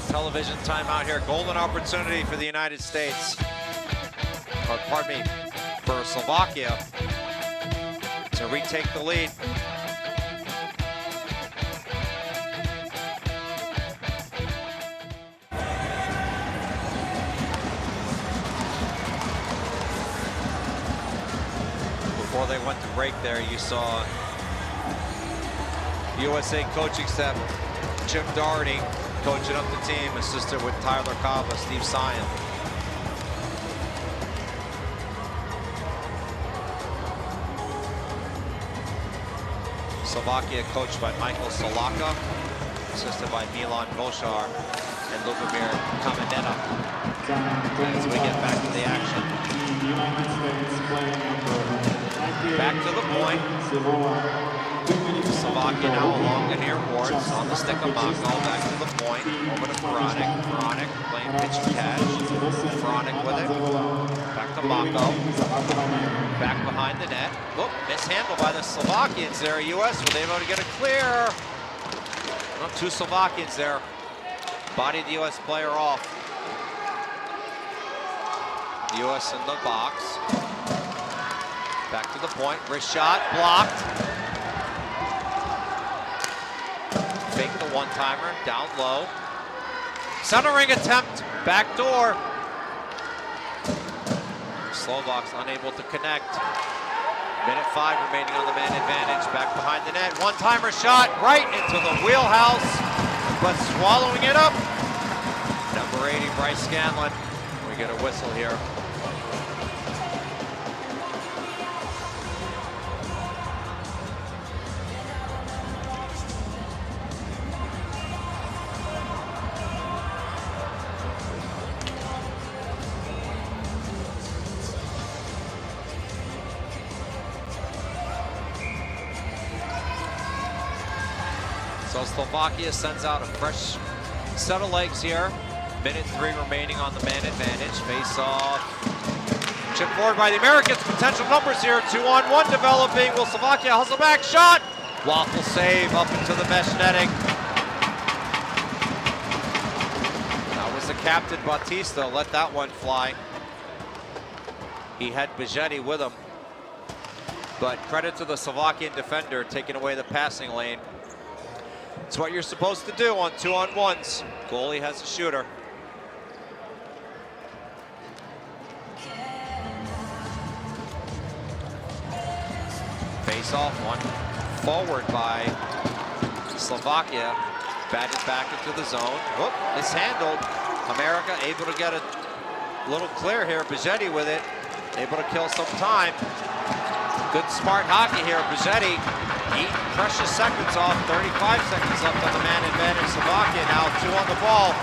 Speaker 1: Television timeout here. Golden opportunity for the United States. Or pardon me, for Slovakia to retake the lead. Before they went to break there, you saw USA coaching staff, Jim Doherty, coaching up the team, assisted with Tyler Kava, Steve Sion. Slovakia coached by Michael Solaka, assisted by Milan Voshar. and Lubomir Kameneta as we get back to the action. Back to the point. Slovakia now along the near boards on the stick of Mako. Back to the point. Over to Vranic. Vranic playing pitch and catch. Vranic with it. Back to Mako. Back behind the net. Whoop, mishandled by the Slovakians there. US were able to get a clear. Well, two Slovakians there. Bodied the US player off. US in the box. Back to the point. Wrist shot blocked. Fake the one-timer, down low. Centering attempt, back door. Slovaks unable to connect. Minute 5 remaining on the man advantage. Back behind the net, one-timer shot right into the wheelhouse, but swallowing it up. Number 80, Bryce Scanlon. We get a whistle here. So Slovakia sends out a fresh set of legs here. Minute 3 remaining on the man advantage. Face off. Chip forward by the Americans. Potential numbers here. 2-on-1 developing. Will Slovakia hustle back? Shot! Waffle save up into the mesh netting. That was the captain, Bautista. Let that one fly. He had Bijetti with him. But credit to the Slovakian defender taking away the passing lane. It's what you're supposed to do on 2-on-1s. Goalie has a shooter. Face off one. Forward by Slovakia. Batted back into the zone. Whoop, mishandled. America able to get a little clear here. Bijetti with it. Able to kill some time. Good smart hockey here. Bijetti. 8 precious seconds off, 35 seconds left on the man advantage. Slovakia now 2 on the ball.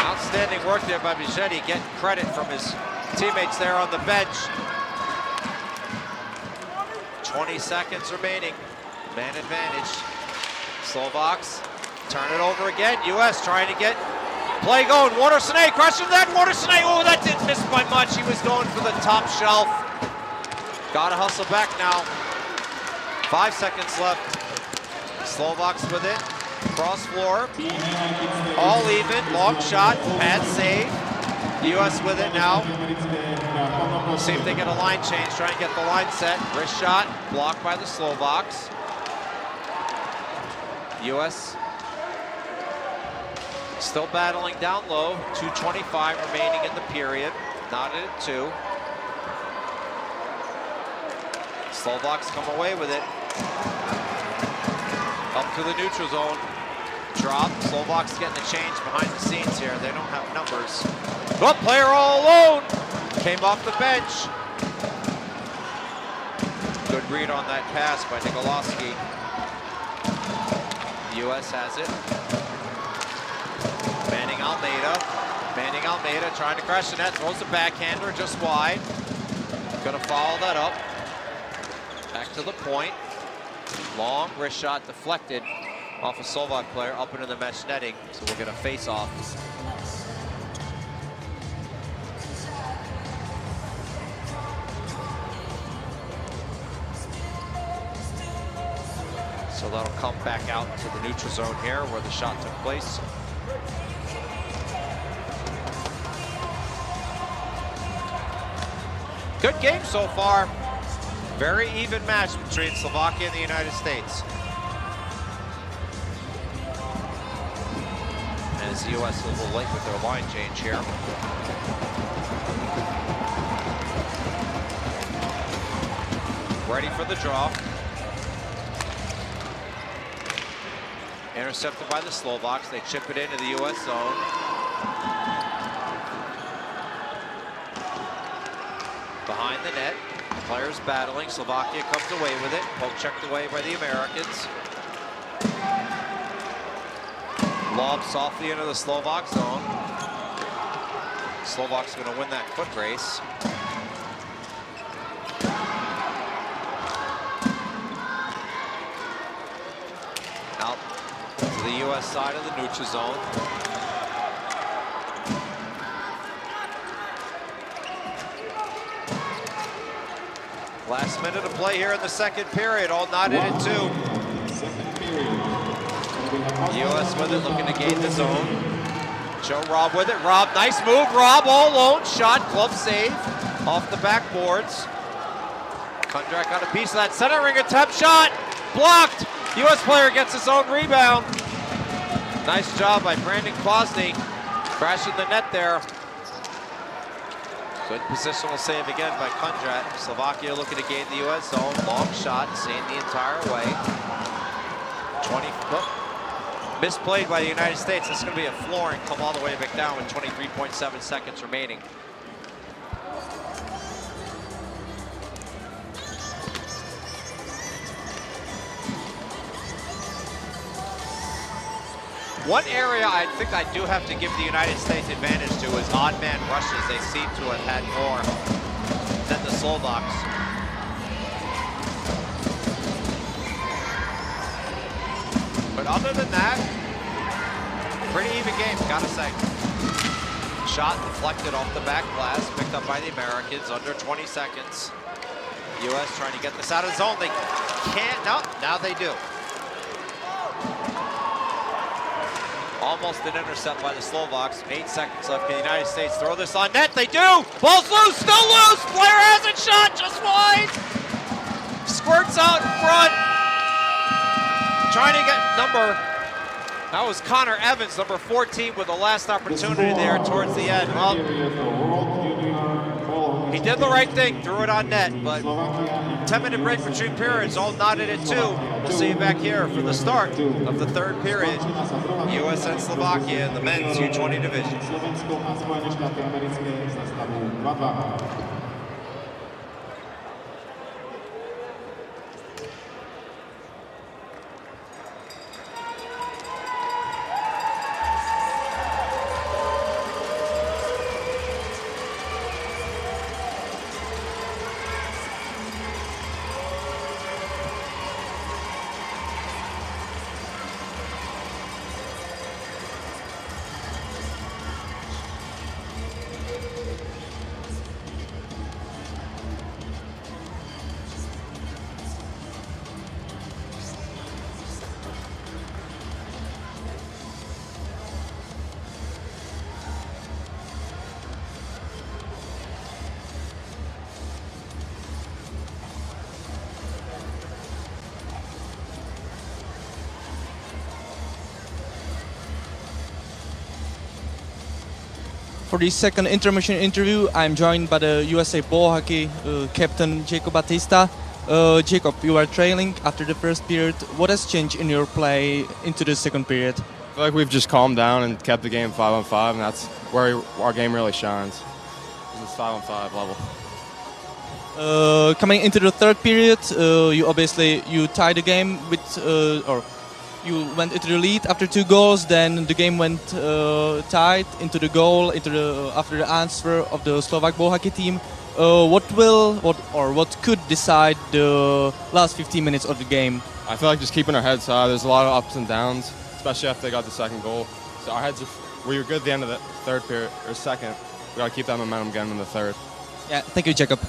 Speaker 1: Outstanding work there by Bijetti, getting credit from his teammates there on the bench. 20 seconds remaining, man advantage. Slovaks turn it over again. US trying to get play going. Watersene crashing that. Watersene, oh, that didn't miss by much. He was going for the top shelf. Gotta hustle back now. 5 seconds left. Slovaks with it. Cross floor. All even. Long shot. Bad save. The US with it now. We'll see if they get a line change. Try and get the line set. Wrist shot. Blocked by the Slovaks. US still battling down low. 2:25 remaining in the period. Knotted at 2. Slovaks come away with it. Up to the neutral zone. Drop. Slovaks getting the change behind the scenes here. They don't have numbers. But player all alone. Came off the bench. Good read on that pass by Nikolowski. The US has it. Manning Almeida. Manning Almeida trying to crash the net. Throws the backhander just wide. Gonna follow that up. Back to the point. Long wrist shot deflected off a Slovak player up into the mesh netting. So we'll get a face off. So that'll come back out to the neutral zone here where the shot took place. Good game so far. Very even match between Slovakia and the United States. As the US a little late with their line change here. Ready for the draw. Intercepted by the Slovaks. They chip it into the US zone. Behind the net. Players battling. Slovakia comes away with it. Poke checked away by the Americans. Lob softly into the Slovak zone. Slovak's going to win that foot race. Out to the U.S. side of the neutral zone. Last minute of play here in the second period, all knotted at 2. U.S. with it, looking to gain the zone. Show Rob with it. Rob, nice move. Rob all alone. Shot, glove save off the backboards. Kundrak got a piece of that center ring attempt. Shot blocked. U.S. player gets his own rebound. Nice job by Brandon Kwasny. Crashing the net there. Good positional save again by Kundrat. Slovakia looking to gain the U.S. zone. Long shot, seeing the entire way. 20 foot. Misplayed by the United States. This is going to be a floor and come all the way back down with 23.7 seconds remaining. One area I think I do have to give the United States advantage to is odd man rushes. They seem to have had more than the Slovaks. But other than that, pretty even game, gotta say. Shot deflected off the back glass, picked up by the Americans, under 20 seconds. U.S. trying to get this out of the zone. They can't, no, now they do. Almost an intercept by the Slovaks. 8 seconds left. Can the United States throw this on net? They do! Ball's loose, still loose! Player has it shot, just wide! Squirts out in front. Trying to get that was Connor Evans, number 14, with the last opportunity there towards the end. Well, he did the right thing, threw it on net, but 10-minute break between periods, all knotted at 2. We'll see you back here for the start of the third period. U.S. and Slovakia in the men's U20 division.
Speaker 3: For the second intermission interview, I'm joined by the USA ball hockey captain Jacob Batista. Jacob, you are trailing after the first period. What has changed in your play into the second period?
Speaker 5: I feel like we've just calmed down and kept the game 5-on-5, and that's where our game really shines. It's 5-on-5 level.
Speaker 3: Coming into the third period, you tied the game with, or you went into the lead after 2 goals. Then the game went tied into the goal after the answer of the Slovak ball hockey team. What could decide the last 15 minutes of the game?
Speaker 5: I feel like just keeping our heads high. There's a lot of ups and downs, especially after they got the second goal. So our heads, we were good at the end of the third period or second. We got to keep that momentum again in the third.
Speaker 3: Yeah, thank you, Jacob.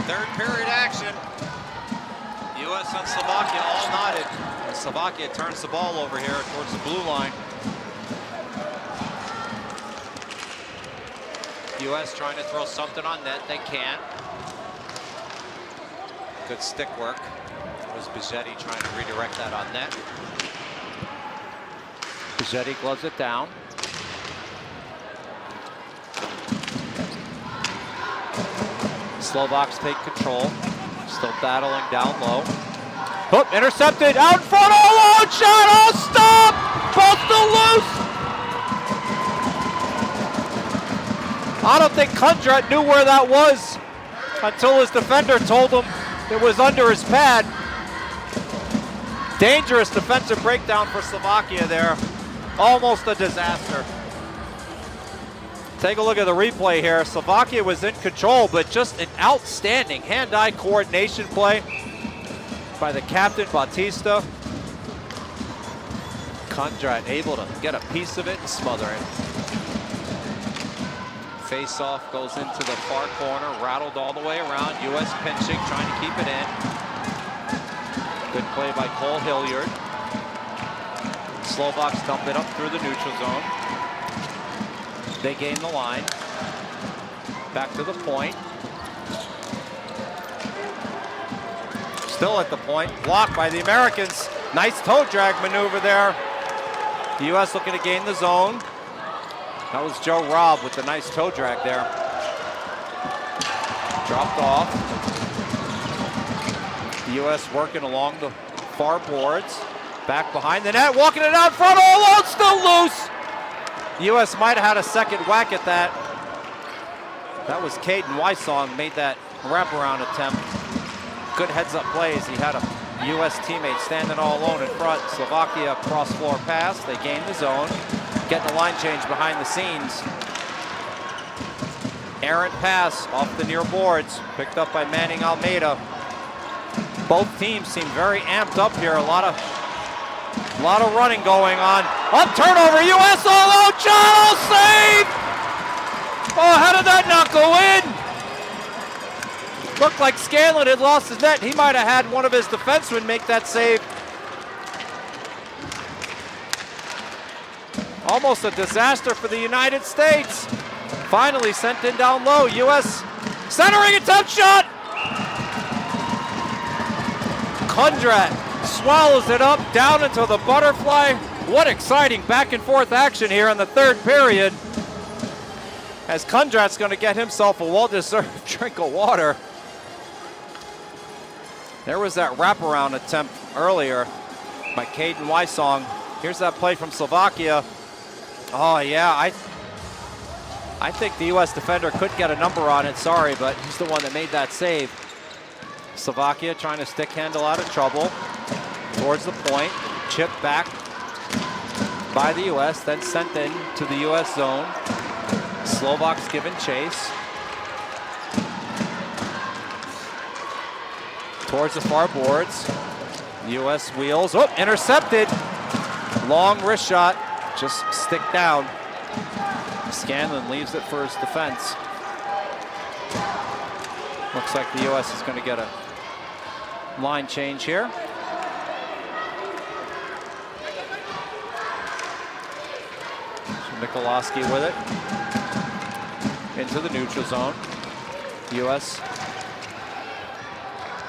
Speaker 1: Third period action. U.S. and Slovakia all knotted. And Slovakia turns the ball over here towards the blue line. U.S. trying to throw something on net. They can't. Good stick work. It was Bijetti trying to redirect that on net. Bijetti gloves it down. Slovaks take control. Still battling down low. Hook intercepted out in front. Oh, long shot. Oh, stop! Ball still loose. I don't think Kundrat knew where that was until his defender told him it was under his pad. Dangerous defensive breakdown for Slovakia there. Almost a disaster. Take a look at the replay here. Slovakia was in control, but just an outstanding hand-eye coordination play by the captain, Bautista. Kundrat able to get a piece of it and smother it. Face-off goes into the far corner, rattled all the way around. U.S. pinching, trying to keep it in. Good play by Cole Hilliard. Slovaks dump it up through the neutral zone. They gain the line. Back to the point. Still at the point. Blocked by the Americans. Nice toe drag maneuver there. The U.S. looking to gain the zone. That was Joe Robb with the nice toe drag there. Dropped off. The U.S. working along the far boards. Back behind the net, walking it out front, all alone, still loose. The U.S. might have had a second whack at that. That was Caden Wysong made that wraparound attempt. Good heads-up plays. He had a U.S. teammate standing all alone in front. Slovakia cross-floor pass. They gain the zone. Getting the line change behind the scenes. Errant pass off the near boards. Picked up by Manning Almeida. Both teams seem very amped up here. A lot of running going on. Up turnover, U.S. all out, Charles, save! Oh, how did that not go in? Looked like Scanlon had lost his net. He might have had one of his defensemen make that save. Almost a disaster for the United States. Finally sent in down low. U.S. centering attempt shot. Kundrat swallows it up down into the butterfly. What exciting back and forth action here in the third period. As Kundrat's going to get himself a well-deserved drink of water. There was that wraparound attempt earlier by Caden Wysong. Here's that play from Slovakia. Oh yeah, I think the U.S. defender could get a number on it, sorry, but he's the one that made that save. Slovakia trying to stick handle out of trouble. Towards the point, chip back by the U.S., then sent in to the U.S. zone. Slovaks giving chase. Towards the far boards. U.S. wheels, oh, intercepted. Long wrist shot, just stick down. Scanlon leaves it for his defense. Looks like the U.S. is going to get a line change here. Mikolasky with it. Into the neutral zone. U.S.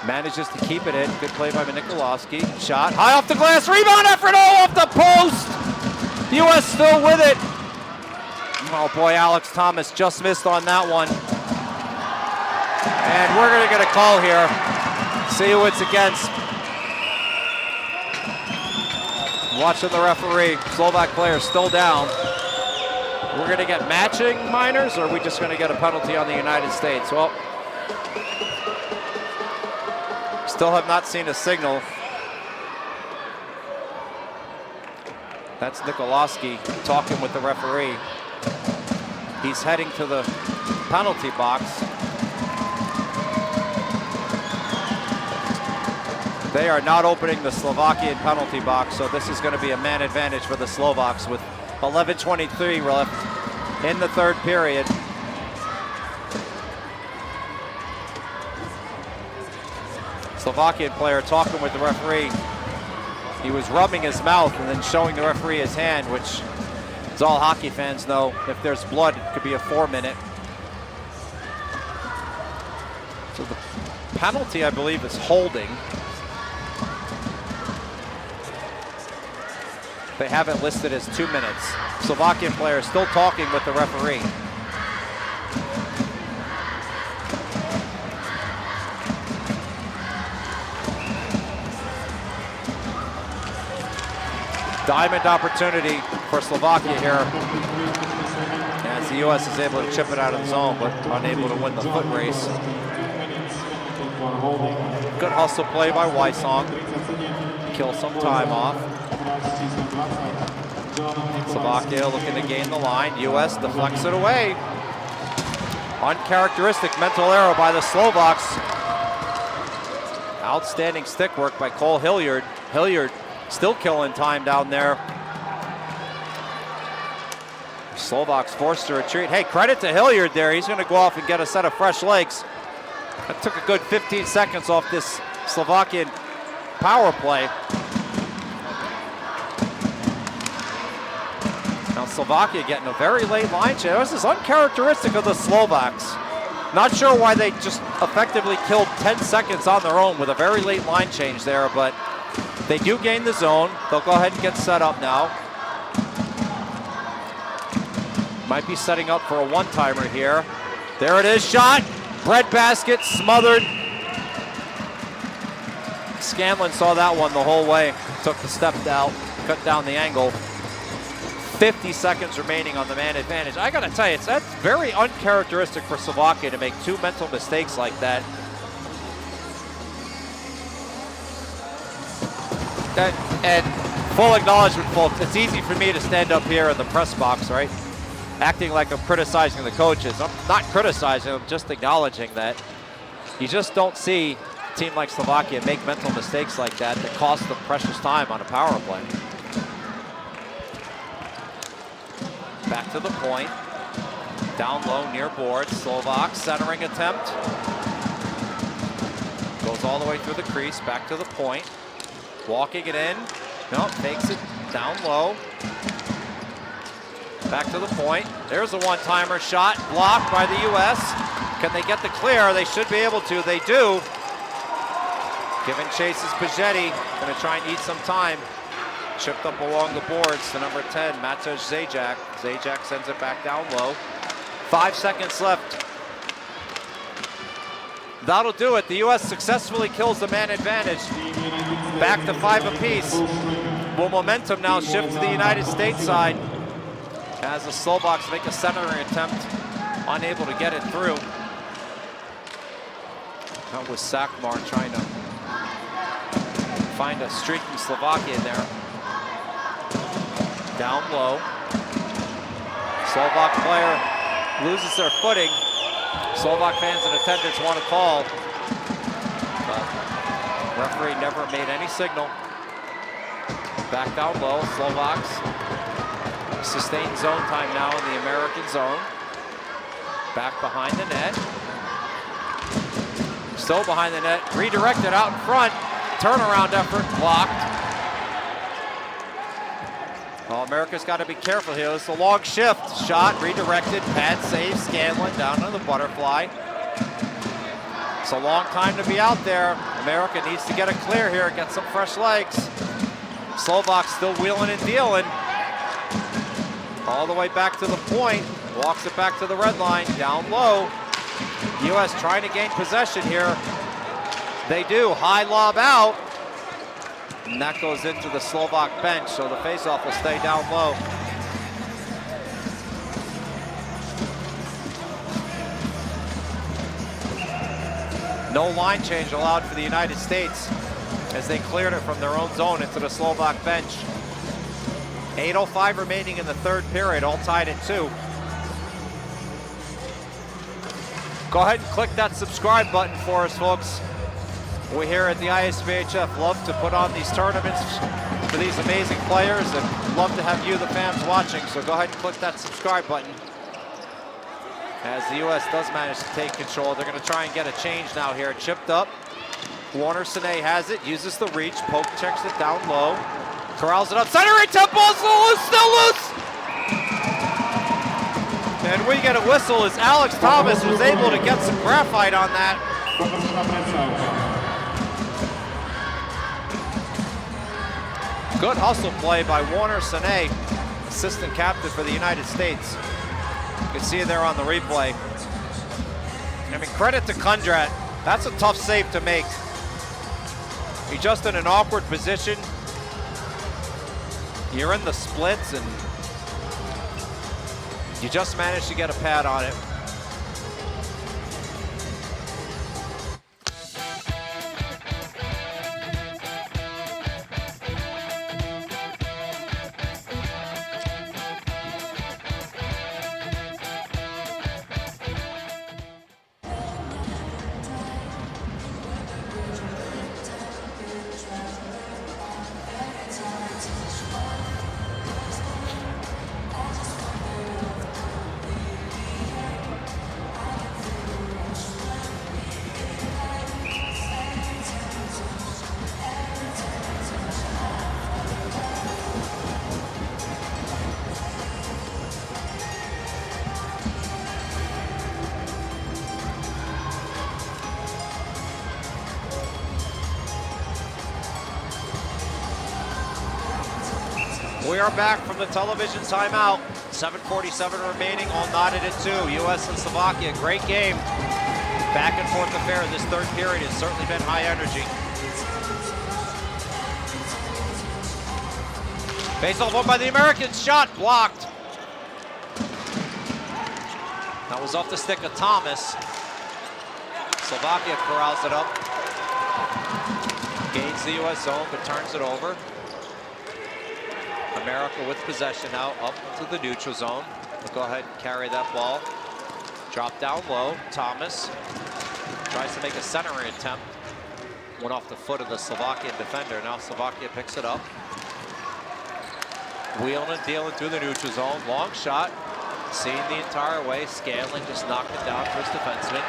Speaker 1: manages to keep it in. Good play by Mikolasky. Shot high off the glass. Rebound effort all off the post. U.S. still with it. Oh boy, Alex Thomas just missed on that one. And we're going to get a call here. See who it's against. Watching the referee. Slovak player still down. We're going to get matching minors, or are we just going to get a penalty on the United States? Well, still have not seen a signal. That's Mikolasky talking with the referee. He's heading to the penalty box. They are not opening the Slovakian penalty box, so this is going to be a man advantage for the Slovaks with 11:23 left in the third period. Slovakian player talking with the referee. He was rubbing his mouth and then showing the referee his hand, which, as all hockey fans know, if there's blood, it could be a 4-minute. So the penalty, I believe, is holding. They have it listed as 2 minutes. Slovakian player still talking with the referee. Diamond opportunity for Slovakia here, as the U.S. is able to chip it out of the zone, but unable to win the foot race. Good hustle play by Wysong. Kill some time off. Slovakia looking to gain the line. U.S. deflects it away. Uncharacteristic mental error by the Slovaks. Outstanding stick work by Cole Hilliard. Hilliard still killing time down there. Slovaks forced to retreat. Hey, credit to Hilliard there. He's going to go off and get a set of fresh legs. That took a good 15 seconds off this Slovakian power play. Now Slovakia getting a very late line change. This is uncharacteristic of the Slovaks. Not sure why they just effectively killed 10 seconds on their own with a very late line change there, but they do gain the zone. They'll go ahead and get set up now. Might be setting up for a one-timer here. There it is, shot. Breadbasket smothered. Scanlon saw that one the whole way. Took the step out, cut down the angle. 50 seconds remaining on the man advantage. I gotta tell you, that's very uncharacteristic for Slovakia to make 2 mental mistakes like that. And full acknowledgement, folks, it's easy for me to stand up here in the press box, right? Acting like I'm criticizing the coaches. I'm not criticizing, I'm just acknowledging that you just don't see a team like Slovakia make mental mistakes like that that cost them precious time on a power play. Back to the point. Down low near board. Slovak centering attempt. Goes all the way through the crease. Back to the point. Walking it in. No, takes it down low. Back to the point. There's a one-timer shot. Blocked by the U.S. Can they get the clear? They should be able to. They do. Giving chase is Pagetti. Going to try and eat some time. Chipped up along the boards to number 10, Matej Zajac. Zajac sends it back down low. 5 seconds left. That'll do it. The U.S. successfully kills the man advantage. Back to 5 apiece. Will momentum now shift to the United States side as the Slovaks make a centering attempt, unable to get it through. That was Sakmar trying to find a streaky Slovakia in there. Down low. Slovak player loses their footing. Slovak fans in attendance want to call, but referee never made any signal. Back down low, Slovaks. Sustained zone time now in the American zone. Back behind the net. Still behind the net, redirected out in front. Turnaround effort blocked. Well, America's got to be careful here. It's a long shift. Shot, redirected, pad save, Scanlon down on the butterfly. It's a long time to be out there. America needs to get a clear here, get some fresh legs. Slovaks still wheeling and dealing. All the way back to the point. Walks it back to the red line, down low. U.S. trying to gain possession here. They do, high lob out. And that goes into the Slovak bench, so the faceoff will stay down low. No line change allowed for the United States as they cleared it from their own zone into the Slovak bench. 8:05 remaining in the third period, all tied at 2. Go ahead and click that subscribe button for us, folks. We here at the ISBHF love to put on these tournaments for these amazing players and love to have you, the fans, watching. So go ahead and click that subscribe button. As the U.S. does manage to take control, they're going to try and get a change now here. Chipped up. Warner Sine has it, uses the reach, poke checks it down low, corrals it up, center attempt, ball still loose! And we get a whistle as Alex Thomas was able to get some graphite on that. Good hustle play by Warner Sine, assistant captain for the United States. You can see it there on the replay. I mean, credit to Kundrat. That's a tough save to make. You're just in an awkward position. You're in the splits and you just managed to get a pad on it. We are back from the television timeout. 7:47 remaining, all knotted at 2. U.S. and Slovakia, great game. Back and forth affair. This third period has certainly been high energy. Face-off won by the Americans, shot blocked. That was off the stick of Thomas. Slovakia corrals it up. Gains the U.S. zone, but turns it over. America with possession now, up to the neutral zone. We'll go ahead and carry that ball. Drop down low, Thomas tries to make a centering attempt. Went off the foot of the Slovakian defender. Now Slovakia picks it up. Wheeling and dealing through the neutral zone. Long shot, seen the entire way. Scanlon just knocked it down for his defenseman.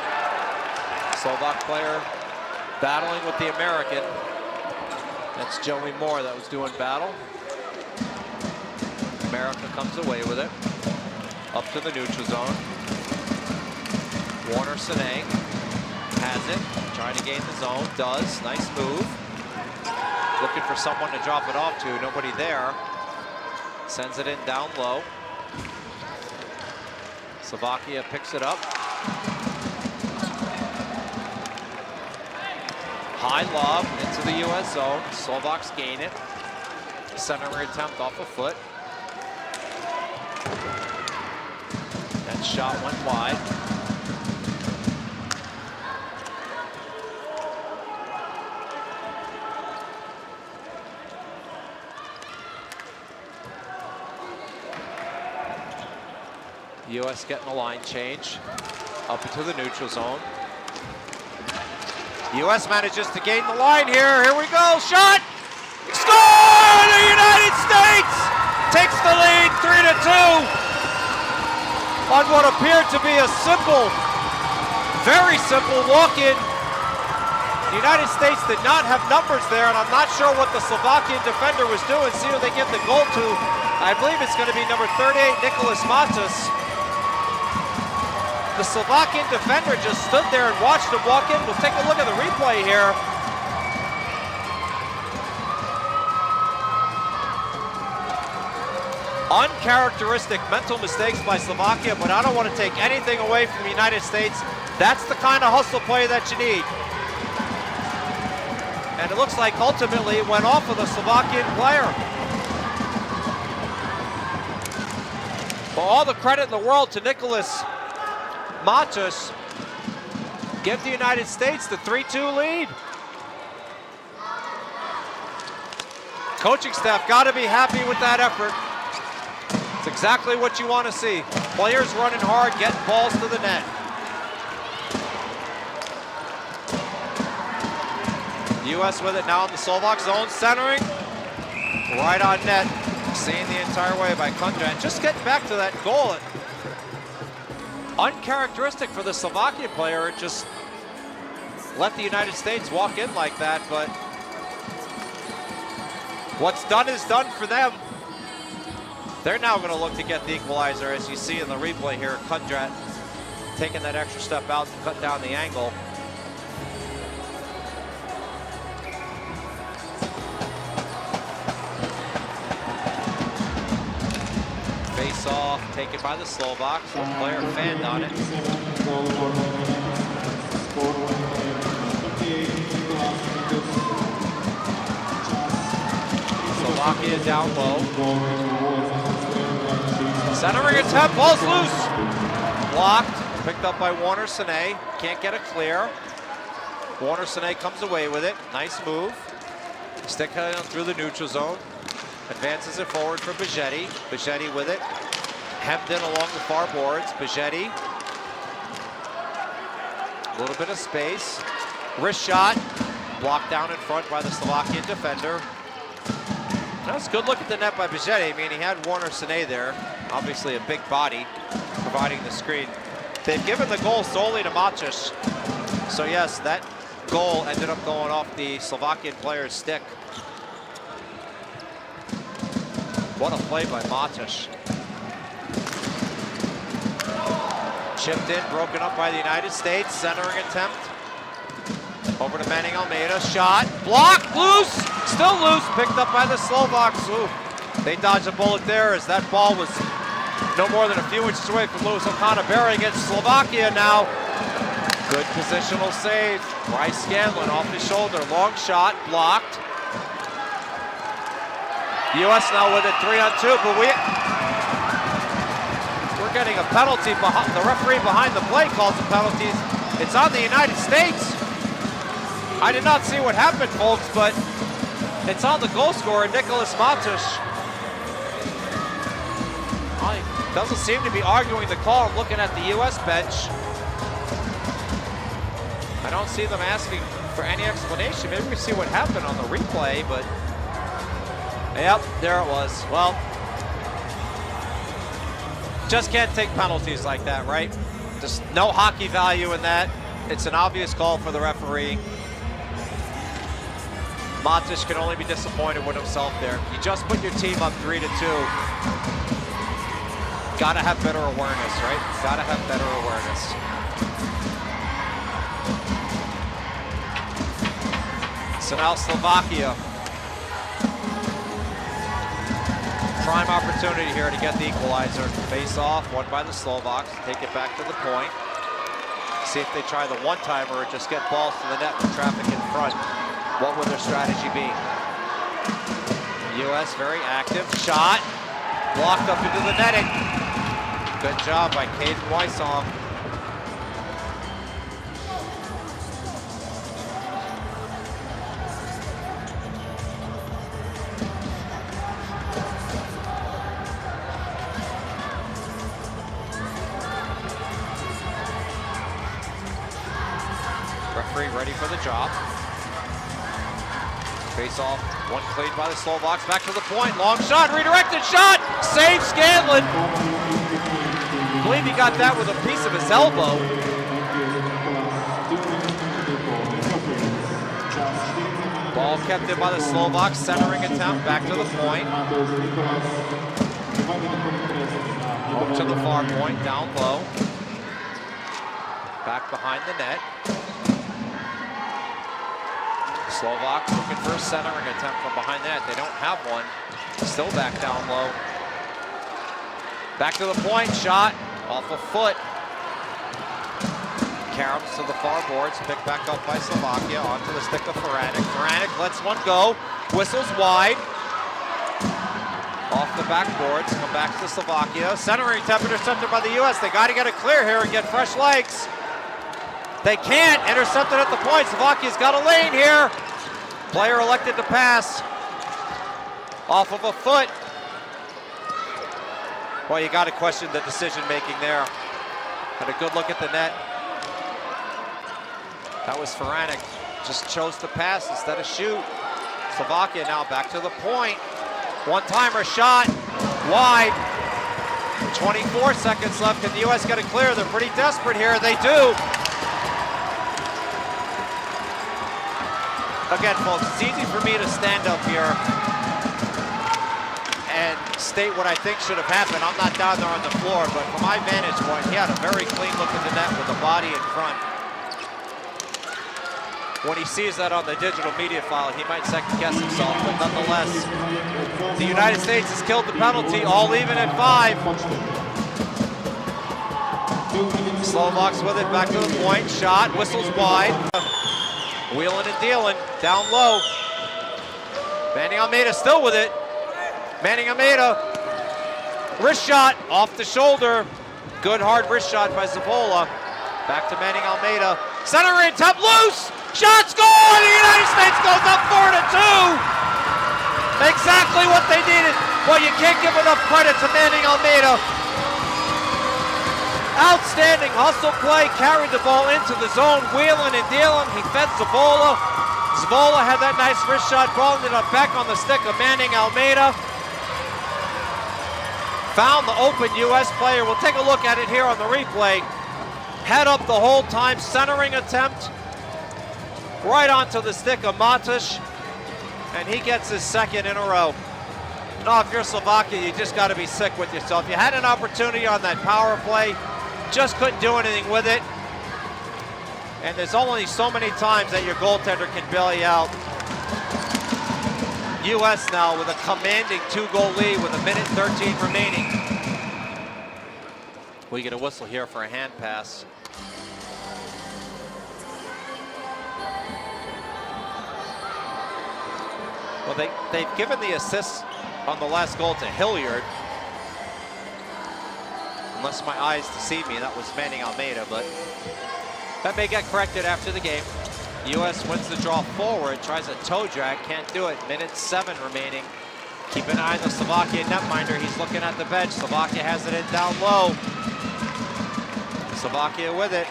Speaker 1: Slovak player battling with the American. That's Joey Moore that was doing battle. America comes away with it. Up to the neutral zone. Warner Sine has it. Trying to gain the zone. Does. Nice move. Looking for someone to drop it off to. Nobody there. Sends it in down low. Slovakia picks it up. High lob into the U.S. zone. Slovaks gain it. Centering attempt off a foot. That shot went wide. U.S. getting a line change up into the neutral zone. U.S. manages to gain the line here. Here we go. Shot! Score! The United States takes the lead 3-2 on what appeared to be a simple, very simple walk-in. The United States did not have numbers there, and I'm not sure what the Slovakian defender was doing. See who they give the goal to. I believe it's going to be number 38, Nicholas Matas. The Slovakian defender just stood there and watched him walk in. We'll take a look at the replay here. Uncharacteristic mental mistakes by Slovakia, but I don't want to take anything away from the United States. That's the kind of hustle play that you need. And it looks like ultimately it went off of the Slovakian player. For all the credit in the world to Nicholas Matas, give the United States the 3-2 lead. Coaching staff got to be happy with that effort. It's exactly what you want to see. Players running hard, getting balls to the net. U.S. with it now in the Slovak zone, centering. Right on net. Seen the entire way by Kundrat. Just getting back to that goal. Uncharacteristic for the Slovakia player. It just let the United States walk in like that, but what's done is done for them. They're now going to look to get the equalizer, as you see in the replay here. Kundrat taking that extra step out to cut down the angle. Face off, taken by the Slovaks. One player fanned on it. Slovakia down low. Centering attempt, ball's loose. Blocked, picked up by Warner Sine. Can't get it clear. Warner Sine comes away with it. Nice move. Stick through the neutral zone. Advances it forward for Bijetti. Bijetti with it. Hemmed in along the far boards. Bijetti. A little bit of space. Wrist shot. Blocked down in front by the Slovakian defender. That's a good look at the net by Bijetti. I mean, he had Warner Sine there. Obviously a big body providing the screen. They've given the goal solely to Matic. So yes, that goal ended up going off the Slovakian player's stick. What a play by Matic. Chipped in, broken up by the United States. Centering attempt. Over to Manning Almeida. Shot. Blocked. Loose. Still loose. Picked up by the Slovaks. Ooh. They dodged a bullet there as that ball was no more than a few inches away from Lewis O'Connor. Burying against Slovakia now. Good positional save. Bryce Scanlon off his shoulder. Long shot. Blocked. The U.S. now with it 3-on-2, but we're getting a penalty. The referee behind the play calls the penalties. It's on the United States. I did not see what happened, folks, but it's on the goal scorer, Nicholas Matic. Doesn't seem to be arguing the call. I'm looking at the U.S. bench. I don't see them asking for any explanation. Maybe we see what happened on the replay, but yep, there it was. Well, just can't take penalties like that, right? Just no hockey value in that. It's an obvious call for the referee. Matic can only be disappointed with himself there. You just put your team up 3-2. Gotta have better awareness, right? Gotta have better awareness. So now Slovakia. Prime opportunity here to get the equalizer. Face off, won by the Slovaks. Take it back to the point. See if they try the one-timer or just get balls to the net with traffic in front. What would their strategy be? U.S. very active. Shot. Blocked up into the netting. Good job by Caden Wysong. Referee ready for the job. Face off, one cleaned by the Slovaks, back to the point, long shot, redirected shot, save Scanlon. I believe he got that with a piece of his elbow. Ball kept in by the Slovaks, centering attempt, back to the point. Over to the far point, down low. Back behind the net. Slovaks looking for a centering attempt from behind that. They don't have one. Still back down low. Back to the point, shot off a foot. Karams to the far boards, picked back up by Slovakia, onto the stick of Faranik. Faranik lets one go, whistles wide. Off the backboards, come back to Slovakia. Centering attempt intercepted by the U.S. They got to get it clear here and get fresh legs. They can't, intercepted at the point. Slovakia's got a lane here. Player elected to pass off of a foot. Well, you got to question the decision making there. Had a good look at the net. That was Faranik. Just chose to pass instead of shoot. Slovakia now back to the point. One-timer shot, wide. 24 seconds left. Can the U.S. get it clear? They're pretty desperate here. They do. Again, folks, it's easy for me to stand up here and state what I think should have happened. I'm not down there on the floor, but from my vantage point, he had a very clean look at the net with the body in front. When he sees that on the digital media file, he might second guess himself, but nonetheless, the United States has killed the penalty, all even at 5. Slovaks with it, back to the point, shot, whistles wide. Wheeling and dealing, down low. Manning Almeida still with it. Manning Almeida, wrist shot, off the shoulder. Good hard wrist shot by Zavola. Back to Manning Almeida. Center in, top loose. Shot, score! The United States goes up 4-2. Exactly what they needed. Well, you can't give enough credit to Manning Almeida. Outstanding hustle play, carried the ball into the zone, wheeling and dealing. He fed Zavola. Zavola had that nice wrist shot, ball ended up back on the stick of Manning Almeida. Found the open U.S. player. We'll take a look at it here on the replay. Head up the whole time, centering attempt. Right onto the stick of Matish. And he gets his second in a row. No, if you're Slovakia, you just got to be sick with yourself. You had an opportunity on that power play. Just couldn't do anything with it. And there's only so many times that your goaltender can bail you out. U.S. now with a commanding 2-goal lead with 1:13 remaining. We get a whistle here for a hand pass. Well, they've given the assist on the last goal to Hilliard. Unless my eyes deceive me, that was Manning Almeida, but that may get corrected after the game. U.S. wins the draw forward, tries a toe drag, can't do it. 7 remaining. Keep an eye on the Slovakia netminder. He's looking at the bench. Slovakia has it in down low. Slovakia with it.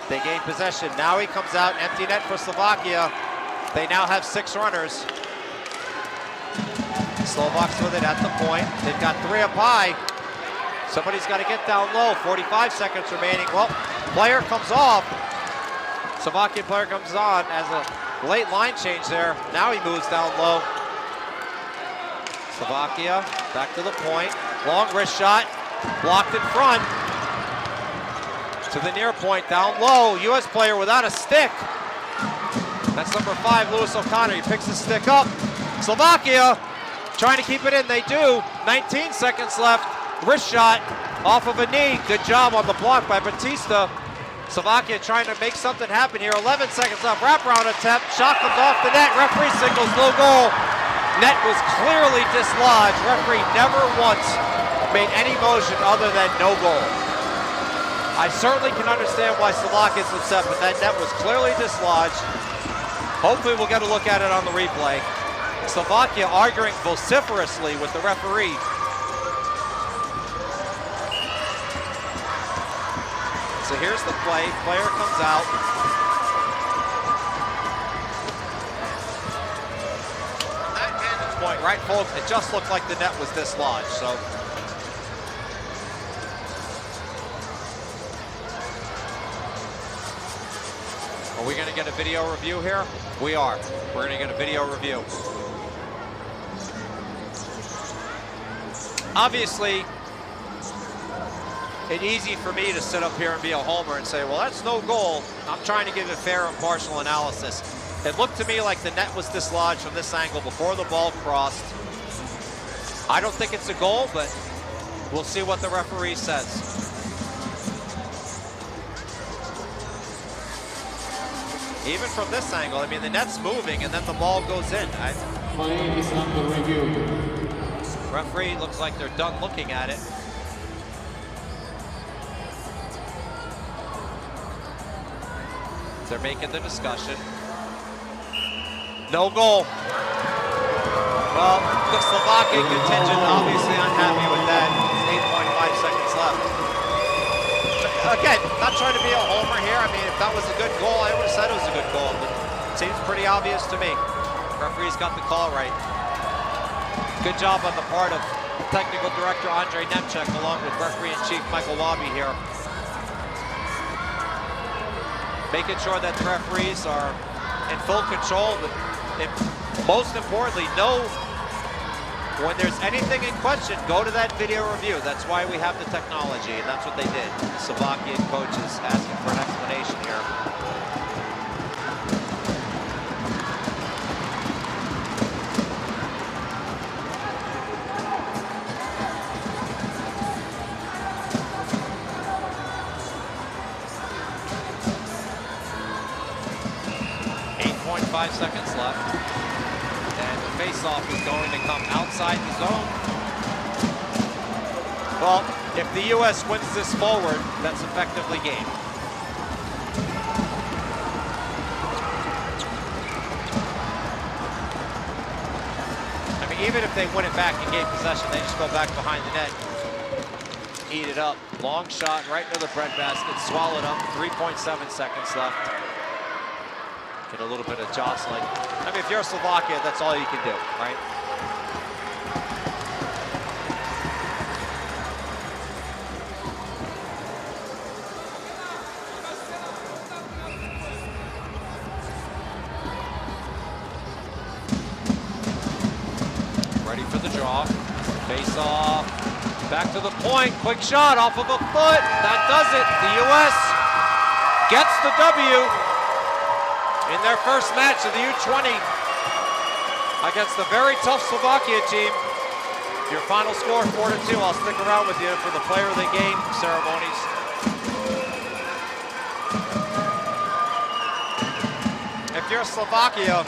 Speaker 1: They gain possession. Now he comes out, empty net for Slovakia. They now have 6 runners. Slovaks with it at the point. They've got 3 up high. Somebody's got to get down low. 45 seconds remaining. Well, player comes off. Slovakian player comes on as a late line change there. Now he moves down low. Slovakia back to the point. Long wrist shot. Blocked in front. To the near point, down low. U.S. player without a stick. That's number 5, Lewis O'Connor. He picks the stick up. Slovakia trying to keep it in. They do. 19 seconds left. Wrist shot off of a knee. Good job on the block by Batista. Slovakia trying to make something happen here. 11 seconds left. Wraparound attempt. Shot comes off the net. Referee signals no goal. Net was clearly dislodged. Referee never once made any motion other than no goal. I certainly can understand why Slovakia is upset, but that net was clearly dislodged. Hopefully we'll get a look at it on the replay. Slovakia arguing vociferously with the referee. So here's the play. Player comes out. From that vantage point, right, folks, it just looked like the net was dislodged. So are we going to get a video review here? We are. We're going to get a video review. Obviously, it's easy for me to sit up here and be a homer and say, well, that's no goal. I'm trying to give a fair and impartial analysis. It looked to me like the net was dislodged from this angle before the ball crossed. I don't think it's a goal, but we'll see what the referee says. Even from this angle, I mean, the net's moving and then the ball goes in.
Speaker 2: Play is under review.
Speaker 1: Referee looks like they're done looking at it. They're making the discussion. No goal. Well, the Slovakian contingent obviously unhappy with that. 8.5 seconds left. Again, not trying to be a homer here. I mean, if that was a good goal, I would have said it was a good goal, but it seems pretty obvious to me. Referee's got the call right. Good job on the part of technical director Andrei Nemchek along with referee-in-chief Michael Wabi here. Making sure that the referees are in full control, but most importantly, know when there's anything in question, go to that video review. That's why we have the technology, and that's what they did. The Slovakian coaches asking for an explanation here. .5 seconds left. And the face-off is going to come outside the zone. Well, if the U.S. wins this forward, that's effectively game. I mean, even if they win it back and gain possession, they just go back behind the net, eat it up. Long shot right into the breadbasket, swallowed up. 3.7 seconds left. Get a little bit of jostling. I mean, if you're Slovakia, that's all you can do, right? Ready for the draw. Face off. Back to the point. Quick shot off of a foot. That does it. The U.S. gets the W in their first match of the U20 against the very tough Slovakia team. Your final score, 4-2. I'll stick around with you for the player of the game ceremonies. If you're Slovakia,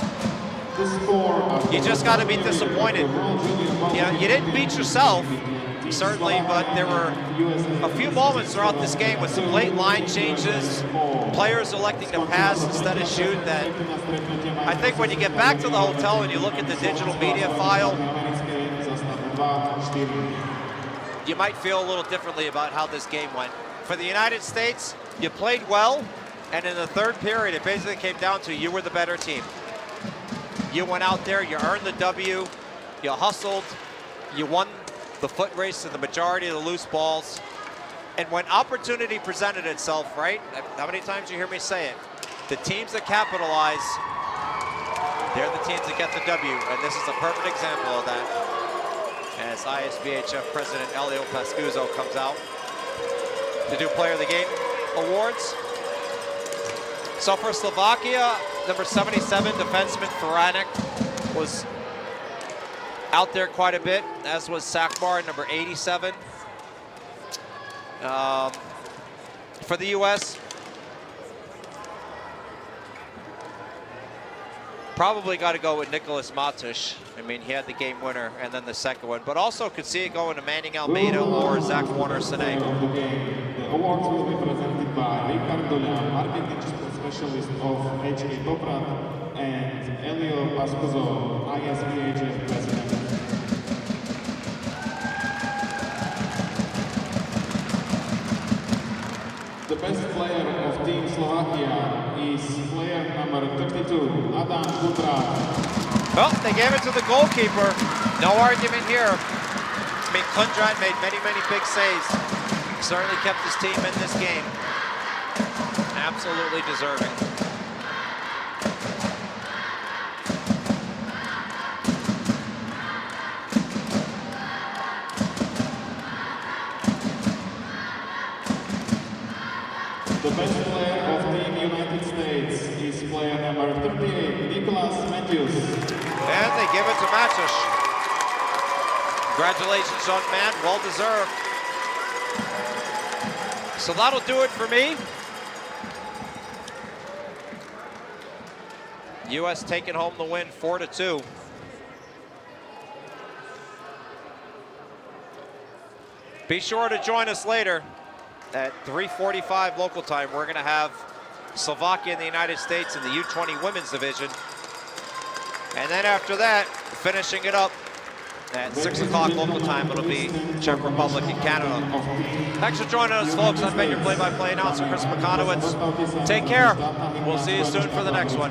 Speaker 1: you just got to be disappointed. You know, you didn't beat yourself, certainly, but there were a few moments throughout this game with some late line changes, players electing to pass instead of shoot, that I think when you get back to the hotel and you look at the digital media file, you might feel a little differently about how this game went. For the United States, you played well, and in the third period, it basically came down to you were the better team. You went out there, you earned the W, you hustled, you won the foot race to the majority of the loose balls. And when opportunity presented itself, right? How many times you hear me say it? The teams that capitalize, they're the teams that get the W. And this is a perfect example of that. As ISBHF President Elio Pascuzzo comes out to do Player of the Game awards. So for Slovakia, number 77, defenseman Faranek was out there quite a bit, as was Sakbar, number 87. For the U.S., probably got to go with Nicholas Matush. I mean, he had the game winner and then the second one, but also could see it going to Manning Almeida or Zach Warner-Sene.
Speaker 2: The awards will be presented by Ricardo Lam, marketing specialist of HK Poprad, and Elio Pascuzzo, ISBHF president. The best player of Team Slovakia is player number 32, Adam Kudra.
Speaker 1: Well, they gave it to the goalkeeper. No argument here. I mean, Kundrat made many, many big saves. Certainly kept his team in this game. Absolutely deserving.
Speaker 2: The best player of Team United States is player number 38, Nicholas Matthews.
Speaker 1: And they give it to Matush. Congratulations, young man, well deserved. So that'll do it for me. U.S. taking home the win, 4-2. Be sure to join us later at 3:45 local time. We're going to have Slovakia and the United States in the U20 women's division. And then after that, finishing it up at 6 o'clock local time, it'll be Czech Republic and Canada. Thanks for joining us, folks. I've been your play-by-play announcer, Chris McConowitz. Take care. We'll see you soon for the next one.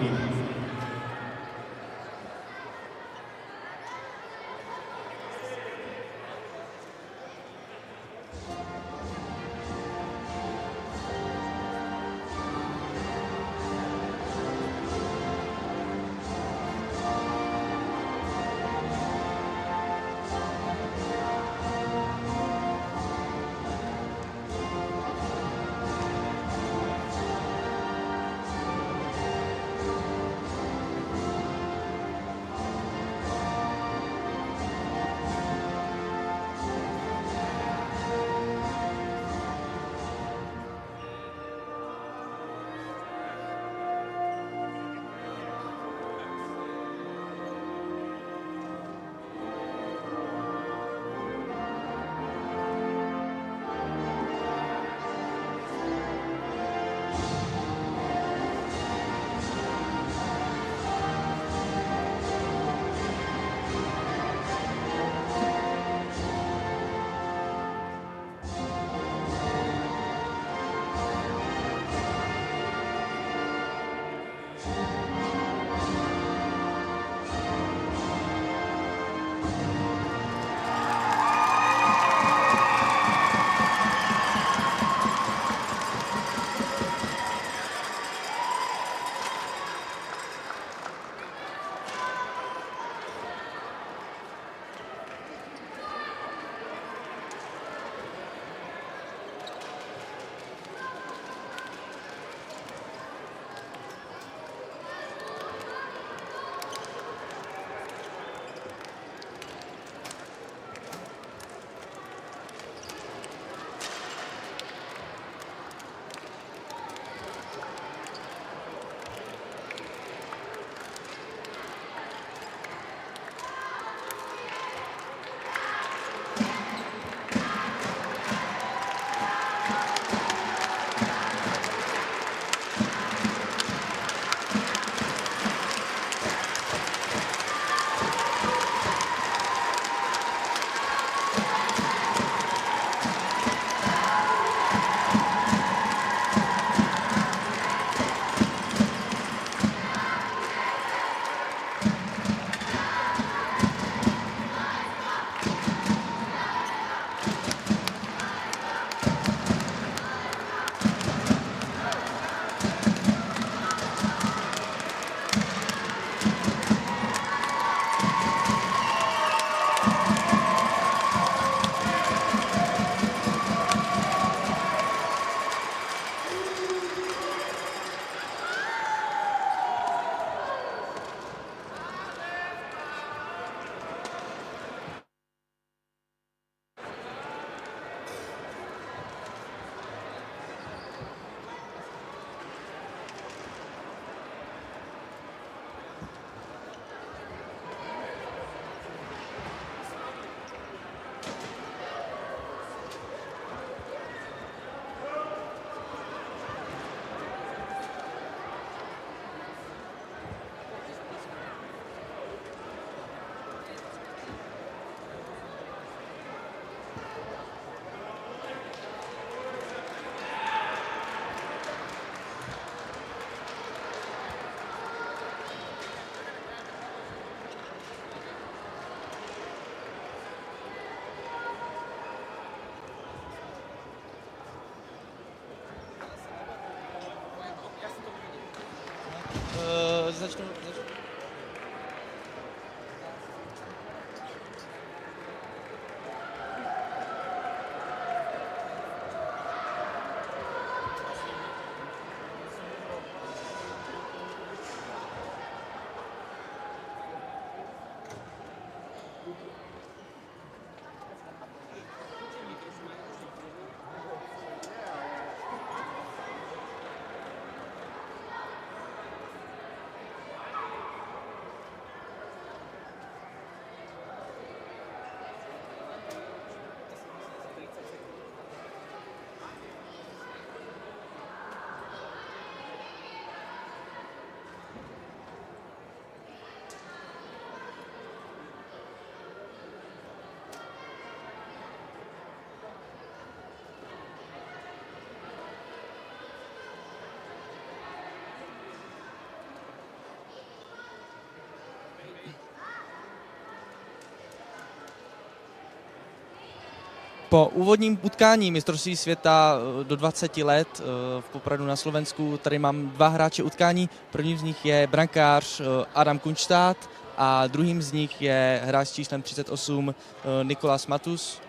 Speaker 3: Po úvodním utkání mistrovství světa do 20 let v Popradu na Slovensku tady mám dva hráče utkání. Prvním z nich je brankář Adam Kunštát a druhým z nich je hráč s číslem 38 Nikolas Matus.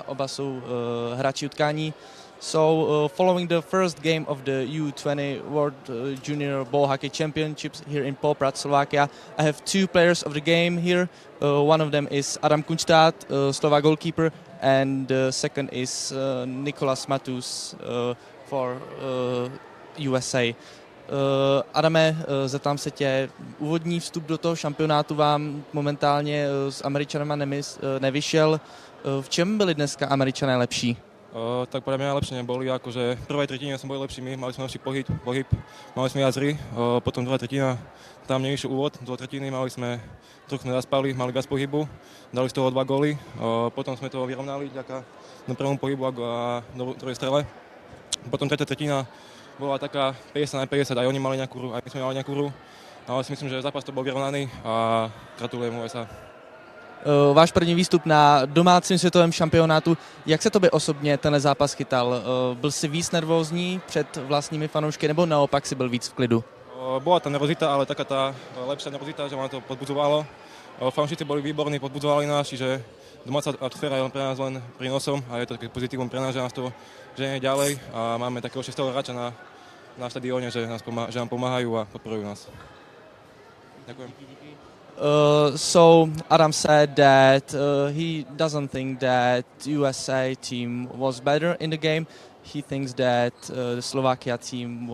Speaker 3: Oba jsou hráči utkání. So, following the first game of the U20 World Junior Ball Hockey Championships here in Poprad, Slovakia, I have two players of the game here. One of them is Adam Kunštát, Slovak goalkeeper, and the second is Nikolas Matus for USA. Adame, zeptám se tě, úvodní vstup do toho šampionátu vám momentálně s Američanama nevyšel. V čem byli dneska Američané lepší?
Speaker 6: Tak podľa mňa lepšie neboli, akože v prvej tretine sme boli lepší my, mali sme lepší pohyb, mali sme jazry, potom druhá tretina, tam nevyšiel úvod, do tretiny trochu sme zaspali, mali viac pohybu, dali z toho 2 góly, potom sme to vyrovnali vďaka prvému pohybu a druhej strele. Potom tretia tretina bola taká 50 na 50, aj oni mali nejakú hru, aj my sme mali nejakú hru, ale si myslím, že zápas to bol vyrovnaný a gratulujem USA.
Speaker 3: Váš první výstup na domácím světovém šampionátu, jak se tobě osobně tenhle zápas chytal? Byl jsi víc nervózní před vlastními fanoušky nebo naopak si byl víc v klidu?
Speaker 6: Bola tá nervozita, ale taká tá lepšia nervozita, že ma to podbudzovalo. Fanúšici boli výborní, podbudzovali nás, čiže domáca atmosféra je pre nás len prínosom a je to také pozitívum pre nás, že nás to ženie ďalej a máme takého 6. hráča na štadióne, že nám pomáhajú a podporujú nás. Ďakujem.
Speaker 3: So Adam said that he doesn't think that USA team was better in the game. He thinks that the Slovakia team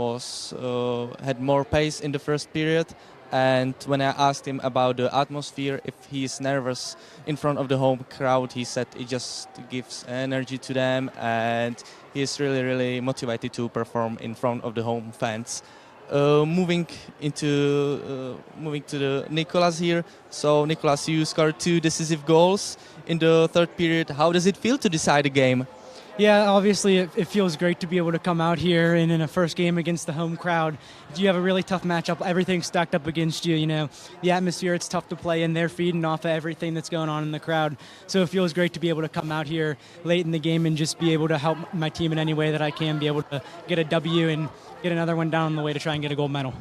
Speaker 3: had more pace in the first period. And when I asked him about the atmosphere, if he is nervous in front of the home crowd, he said it just gives energy to them, and he is really, really motivated to perform in front of the home fans. Moving to the Nicolas here. So Nicolas, you scored 2 decisive goals in the third period. How does it feel to decide a game?
Speaker 7: Yeah, obviously it feels great to be able to come out here and in a first game against the home crowd. You have a really tough matchup. Everything's stacked up against you. You know, the atmosphere, it's tough to play in. They're feeding off of everything that's going on in the crowd. So it feels great to be able to come out here late in the game and just be able to help my team in any way that I can, be able to get a W and get another one down the way to try and get a gold medal.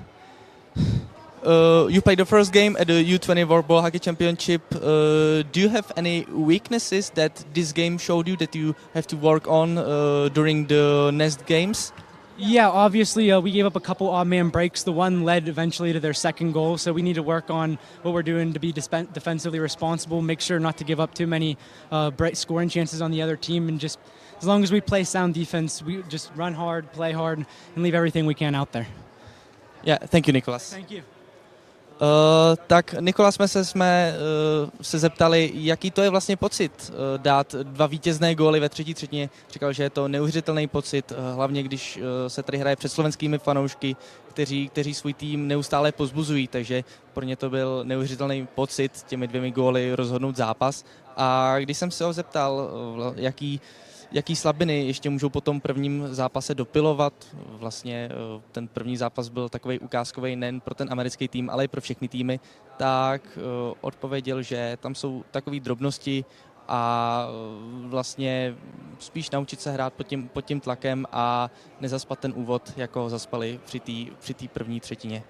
Speaker 3: You played the first game at the U20 World Ball Hockey Championship. Do you have any weaknesses that this game showed you that you have to work on during the next games?
Speaker 7: Yeah, obviously we gave up a couple odd man breaks. The one led eventually to their second goal, so we need to work on what we're doing to be defensively responsible, make sure not to give up too many scoring chances on the other team, and just as long as we play sound defense, we just run hard, play hard, and leave everything we can out there.
Speaker 3: Yeah, thank you, Nicolas.
Speaker 7: Thank you.
Speaker 3: Tak Nikola jsme se zeptali, jaký to je vlastně pocit dát 2 vítězné góly ve třetí třetině. Říkal, že je to neuvěřitelný pocit, hlavně když se tady hraje před slovenskými fanoušky, kteří svůj tým neustále pozbuzují, takže pro ně to byl neuvěřitelný pocit těmi 2 góly rozhodnout zápas. A když jsem se ho zeptal, jaký slabiny ještě můžou po tom prvním zápase dopilovat. Vlastně ten první zápas byl takový ukázkový nejen pro ten americký tým, ale i pro všechny týmy, tak odpověděl, že tam jsou takové drobnosti a vlastně spíš naučit se hrát pod tím tlakem a nezaspat ten úvod, jako zaspali při té první třetině.